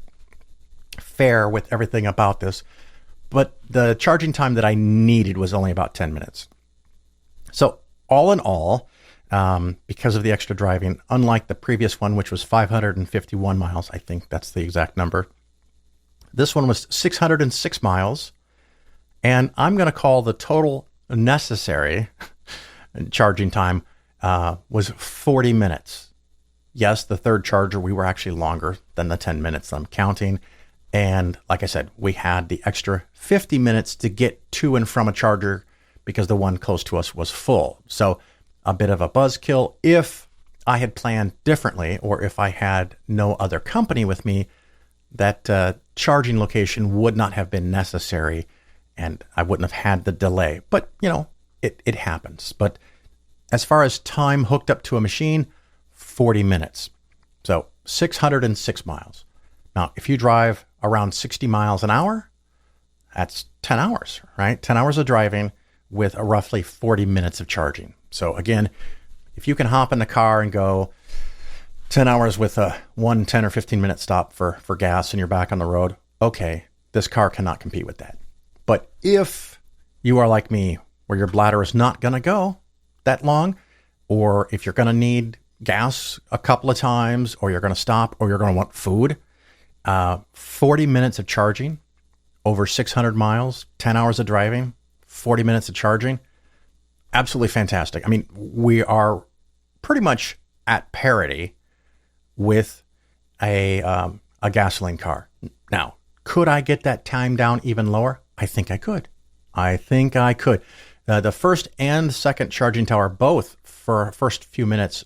S2: fair with everything about this, but the charging time that I needed was only about 10 minutes. So all in all, because of the extra driving, unlike the previous one, which was 551 miles, I think that's the exact number, this one was 606 miles, and I'm going to call the total necessary charging time was 40 minutes. Yes, the third charger, we were actually longer than the 10 minutes I'm counting. And like I said, we had the extra 50 minutes to get to and from a charger because the one close to us was full. So a bit of a buzzkill. If I had planned differently, or if I had no other company with me, that charging location would not have been necessary and I wouldn't have had the delay. But, it happens. But as far as time hooked up to a machine, 40 minutes. So 606 miles. Now, if you drive around 60 miles an hour, that's 10 hours, right? 10 hours of driving with a roughly 40 minutes of charging. So again, if you can hop in the car and go 10 hours with a 10 or 15 minute stop for gas and you're back on the road, okay, this car cannot compete with that. But if you are like me, where your bladder is not going to go that long, or if you're going to need gas a couple of times, or you're going to stop, or you're going to want food, 40 minutes of charging over 600 miles, 10 hours of driving, 40 minutes of charging, absolutely fantastic. I mean, we are pretty much at parity with a gasoline car. Now, could I get that time down even lower? I think I could. The first and second charging tower, both for first few minutes,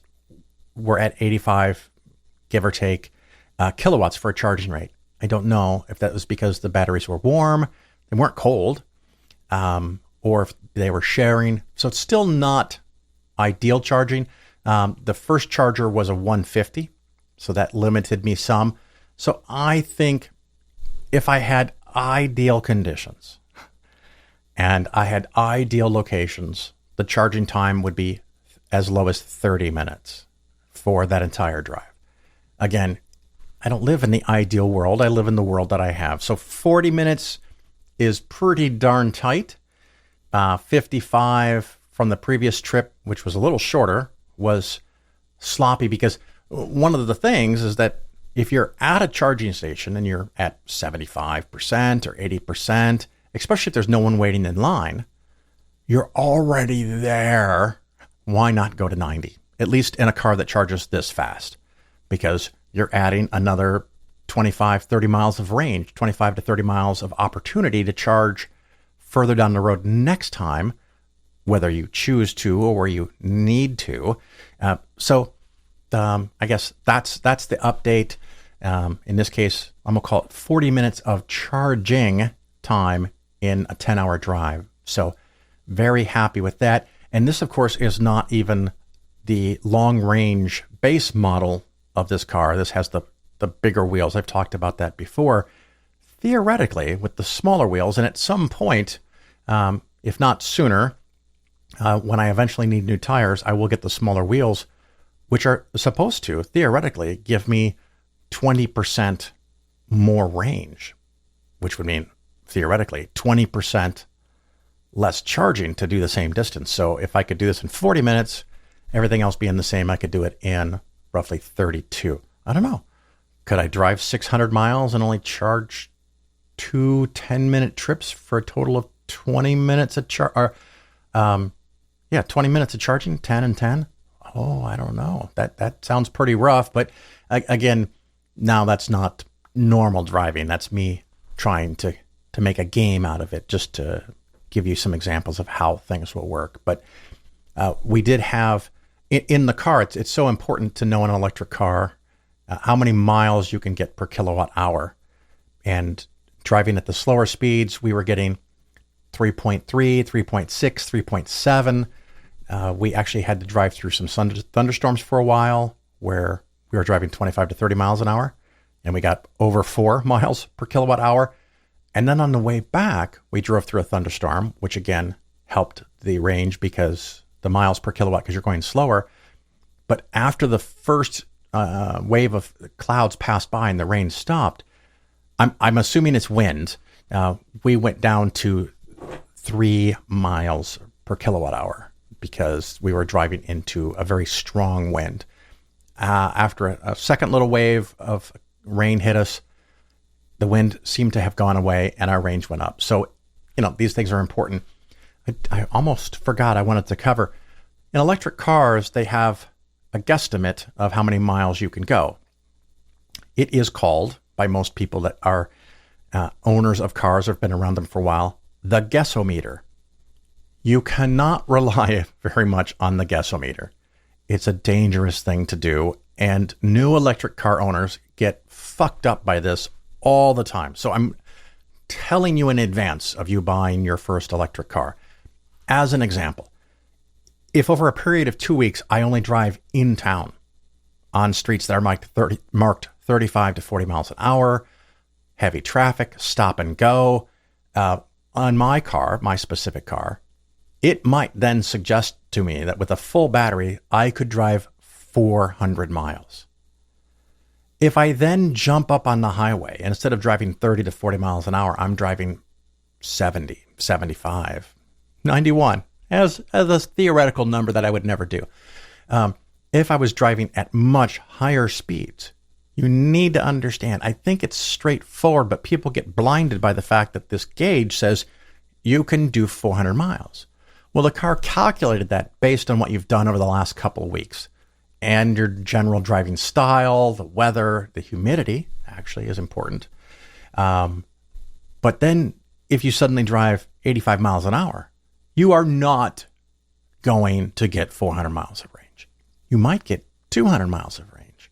S2: were at 85, give or take, kilowatts for a charging rate. I don't know if that was because the batteries were warm, they weren't cold, or if they were sharing. So it's still not ideal charging. The first charger was a 150, so that limited me some. So I think if I had ideal conditions and I had ideal locations, the charging time would be as low as 30 minutes for that entire drive. Again, I don't live in the ideal world. I live in the world that I have. So 40 minutes is pretty darn tight. 55 from the previous trip, which was a little shorter, was sloppy because one of the things is that if you're at a charging station and you're at 75% or 80%, especially if there's no one waiting in line, you're already there. Why not go to 90? At least in a car that charges this fast, because you're adding another 25, 30 miles of range, 25 to 30 miles of opportunity to charge further down the road next time, whether you choose to or where you need to. I guess that's the update. In this case, I'm going to call it 40 minutes of charging time in a 10-hour drive. So very happy with that. And this, of course, is not even the long-range base model of this car. This has the bigger wheels. I've talked about that before. Theoretically, with the smaller wheels, and at some point, if not sooner, when I eventually need new tires, I will get the smaller wheels, which are supposed to, theoretically, give me 20% more range, which would mean, theoretically, 20% less charging to do the same distance. So if I could do this in 40 minutes, everything else being the same, I could do it in roughly 32. I don't know. Could I drive 600 miles and only charge 2 10-minute trips for a total of 20 minutes of 20 minutes of charging, 10 and 10? Oh, I don't know. That sounds pretty rough. But again, now that's not normal driving. That's me trying to make a game out of it, just to give you some examples of how things will work. But we did have, in the car, it's so important to know in an electric car how many miles you can get per kilowatt hour. And driving at the slower speeds, we were getting 3.3, 3.6, 3.7. We actually had to drive through some thunderstorms for a while where we were driving 25 to 30 miles an hour, and we got over 4 miles per kilowatt hour. And then on the way back, we drove through a thunderstorm, which again helped the range because the miles per kilowatt, because you're going slower. But after the first wave of clouds passed by and the rain stopped, I'm assuming it's wind. We went down to 3 miles per kilowatt hour because we were driving into a very strong wind. After a second little wave of rain hit us, the wind seemed to have gone away and our range went up. So, these things are important. I almost forgot I wanted to cover. In electric cars, they have a guesstimate of how many miles you can go. It is called, by most people that are owners of cars or have been around them for a while, the guessometer. You cannot rely very much on the guessometer. It's a dangerous thing to do, and new electric car owners get fucked up by this all the time. So I'm telling you in advance of you buying your first electric car. As an example, if over a period of 2 weeks I only drive in town on streets that are marked 35 to 40 miles an hour, heavy traffic, stop and go, on my car, my specific car, it might then suggest to me that with a full battery, I could drive 400 miles. If I then jump up on the highway, and instead of driving 30 to 40 miles an hour, I'm driving 70, 75, 91, as a theoretical number that I would never do. If I was driving at much higher speeds, you need to understand, I think it's straightforward, but people get blinded by the fact that this gauge says you can do 400 miles. Well, the car calculated that based on what you've done over the last couple of weeks and your general driving style, the weather, the humidity actually is important. But then if you suddenly drive 85 miles an hour, you are not going to get 400 miles of range. You might get 200 miles of range.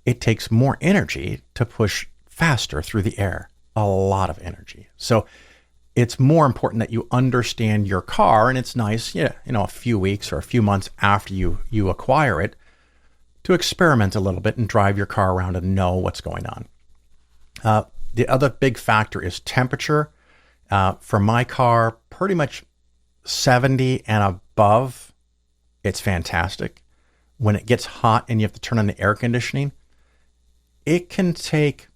S2: It takes more energy to push faster through the air, a lot of energy. So it's more important that you understand your car, and it's nice, a few weeks or a few months after you acquire it to experiment a little bit and drive your car around and know what's going on. The other big factor is temperature. For my car, pretty much 70 and above, it's fantastic. When it gets hot and you have to turn on the air conditioning, it can take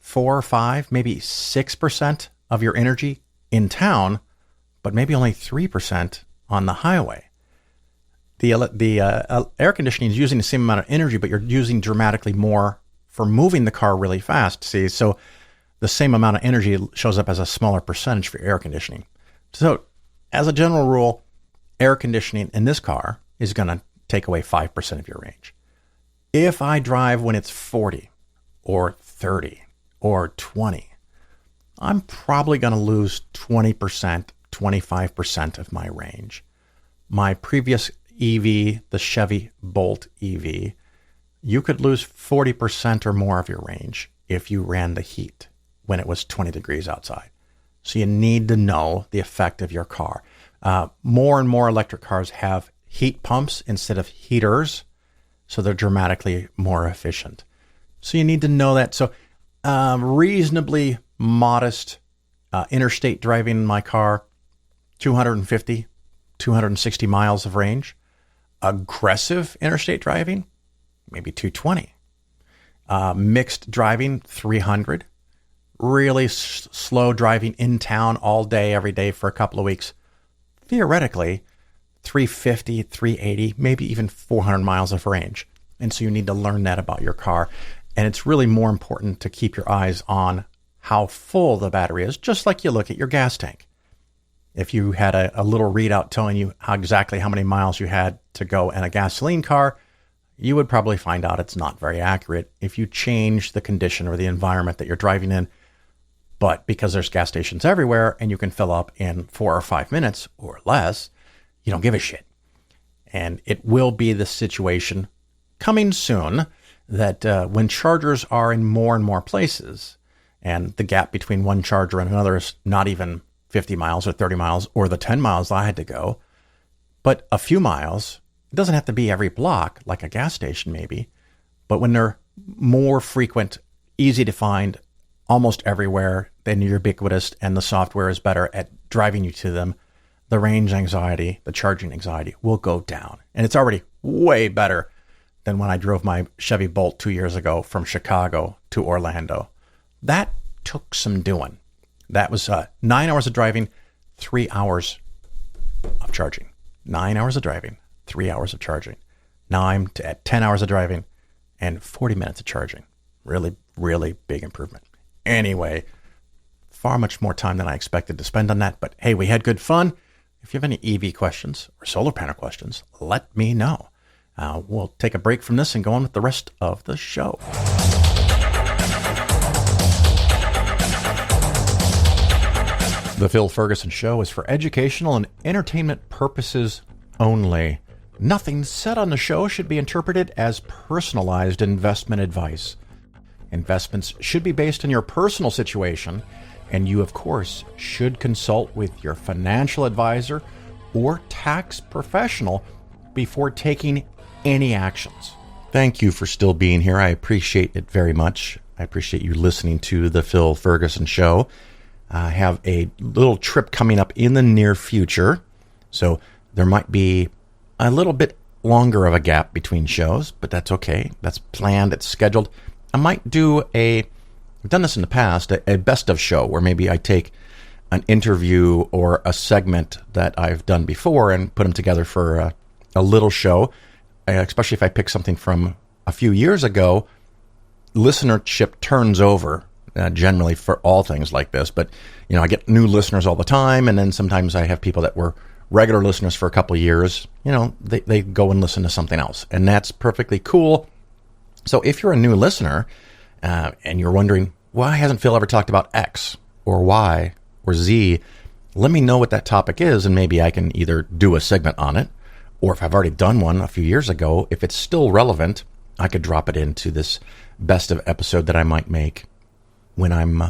S2: 4 or 5, maybe 6% of your energy in town, but maybe only 3% on the highway. The air conditioning is using the same amount of energy, but you're using dramatically more for moving the car really fast. See, so the same amount of energy shows up as a smaller percentage for air conditioning. So as a general rule, air conditioning in this car is going to take away 5% of your range. If I drive when it's 40 or 30 or 20, I'm probably going to lose 20%, 25% of my range. My previous EV, the Chevy Bolt EV, you could lose 40% or more of your range if you ran the heat when it was 20 degrees outside. So you need to know the effect of your car. More and more electric cars have heat pumps instead of heaters, so they're dramatically more efficient. So you need to know that. So reasonably modest interstate driving in my car, 250, 260 miles of range. Aggressive interstate driving, maybe 220. Mixed driving, 300. Really slow driving in town all day, every day for a couple of weeks. Theoretically, 350, 380, maybe even 400 miles of range. And so you need to learn that about your car. And it's really more important to keep your eyes on how full the battery is, just like you look at your gas tank. If you had a little readout telling you exactly how many miles you had to go in a gasoline car, you would probably find out it's not very accurate if you change the condition or the environment that you're driving in. But because there's gas stations everywhere and you can fill up in 4 or 5 minutes or less, you don't give a shit. And it will be the situation coming soon that when chargers are in more and more places, and the gap between one charger and another is not even 50 miles or 30 miles or the 10 miles I had to go, but a few miles. It doesn't have to be every block like a gas station maybe, but when they're more frequent, easy to find, almost everywhere, then you're ubiquitous and the software is better at driving you to them, the range anxiety, the charging anxiety will go down. And it's already way better than when I drove my Chevy Bolt 2 years ago from Chicago to Orlando. That took some doing. That was 9 hours of driving, 3 hours of charging. 9 hours of driving, 3 hours of charging. Now I'm at 10 hours of driving and 40 minutes of charging. Really, really big improvement. Anyway, far much more time than I expected to spend on that. But hey, we had good fun. If you have any EV questions or solar panel questions, let me know. We'll take a break from this and go on with the rest of the show. The Phil Ferguson Show is for educational and entertainment purposes only. Nothing said on the show should be interpreted as personalized investment advice. Investments should be based on your personal situation, and you, of course, should consult with your financial advisor or tax professional before taking any actions. Thank you for still being here. I appreciate it very much. I appreciate you listening to The Phil Ferguson Show. I have a little trip coming up in the near future, so there might be a little bit longer of a gap between shows, but that's okay. That's planned. It's scheduled. I might do I've done this in the past, a best of show where maybe I take an interview or a segment that I've done before and put them together for a little show, especially if I pick something from a few years ago. Listenership turns over generally for all things like this, but I get new listeners all the time, and then sometimes I have people that were regular listeners for a couple of years. They go and listen to something else, and that's perfectly cool. So if you're a new listener and you're wondering, why hasn't Phil ever talked about X or Y or Z, let me know what that topic is, and maybe I can either do a segment on it, or if I've already done one a few years ago, if it's still relevant, I could drop it into this best of episode that I might make when I'm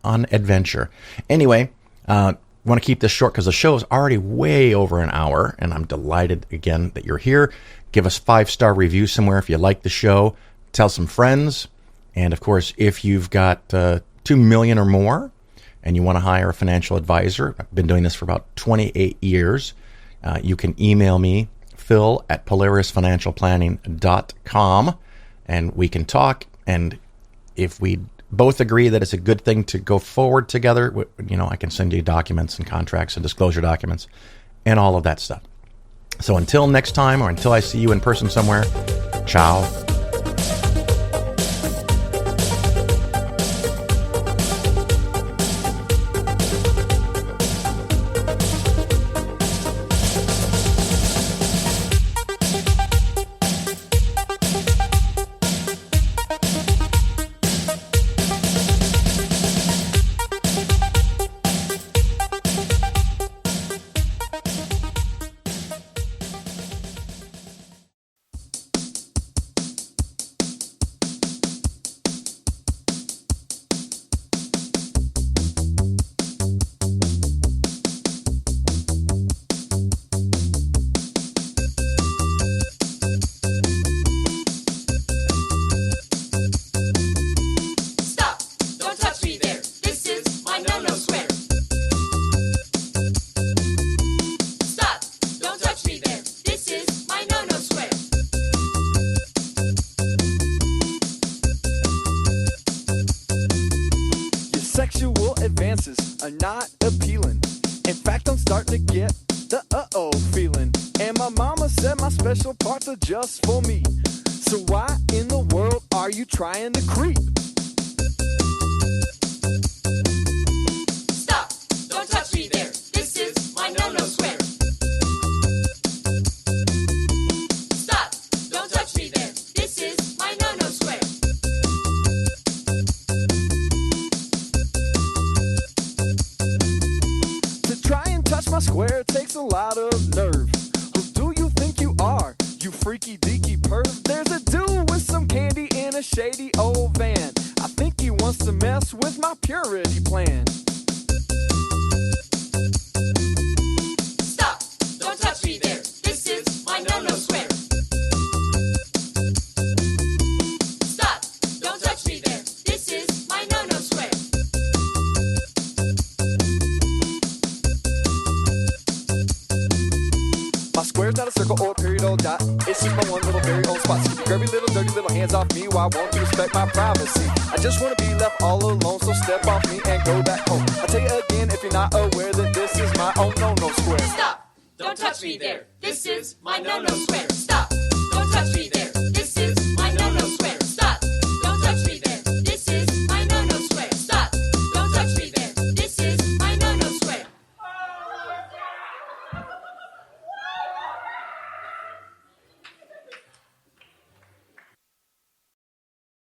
S2: on adventure. Anyway, I want to keep this short because the show is already way over an hour, and I'm delighted again that you're here. Give us 5-star review somewhere if you like the show. Tell some friends. And of course, if you've got 2 million or more and you want to hire a financial advisor, I've been doing this for about 28 years. You can email me, phil@polarisfinancialplanning.com, and we can talk. And if we both agree that it's a good thing to go forward together, I can send you documents and contracts and disclosure documents and all of that stuff. So until next time, or until I see you in person somewhere, ciao.
S8: Just for me. So why in the world are you trying to creep?
S9: Stop! Don't touch me there. This is my no-no square. Stop! Don't touch me there. This is my no-no square.
S8: To try and touch my square takes a lot of nerve. Who do you think you are? You freaky deaky perv. There's a dude with some candy in a shady old van. I think he wants to mess with my purity plan.
S9: Stop! Don't touch me there. This is my no-no square. Stop! Don't touch me there. This is my no-no square.
S8: My square's not a circle or a period or a dot. It's is my one little very own spot. So keep your grubby little dirty little hands off me while I want to respect my privacy. I just want to be left all alone, so step off me and go back home. I'll tell you again if you're not aware that this is my own no-no square.
S9: Stop! Don't touch me there. This is my no-no square. Stop!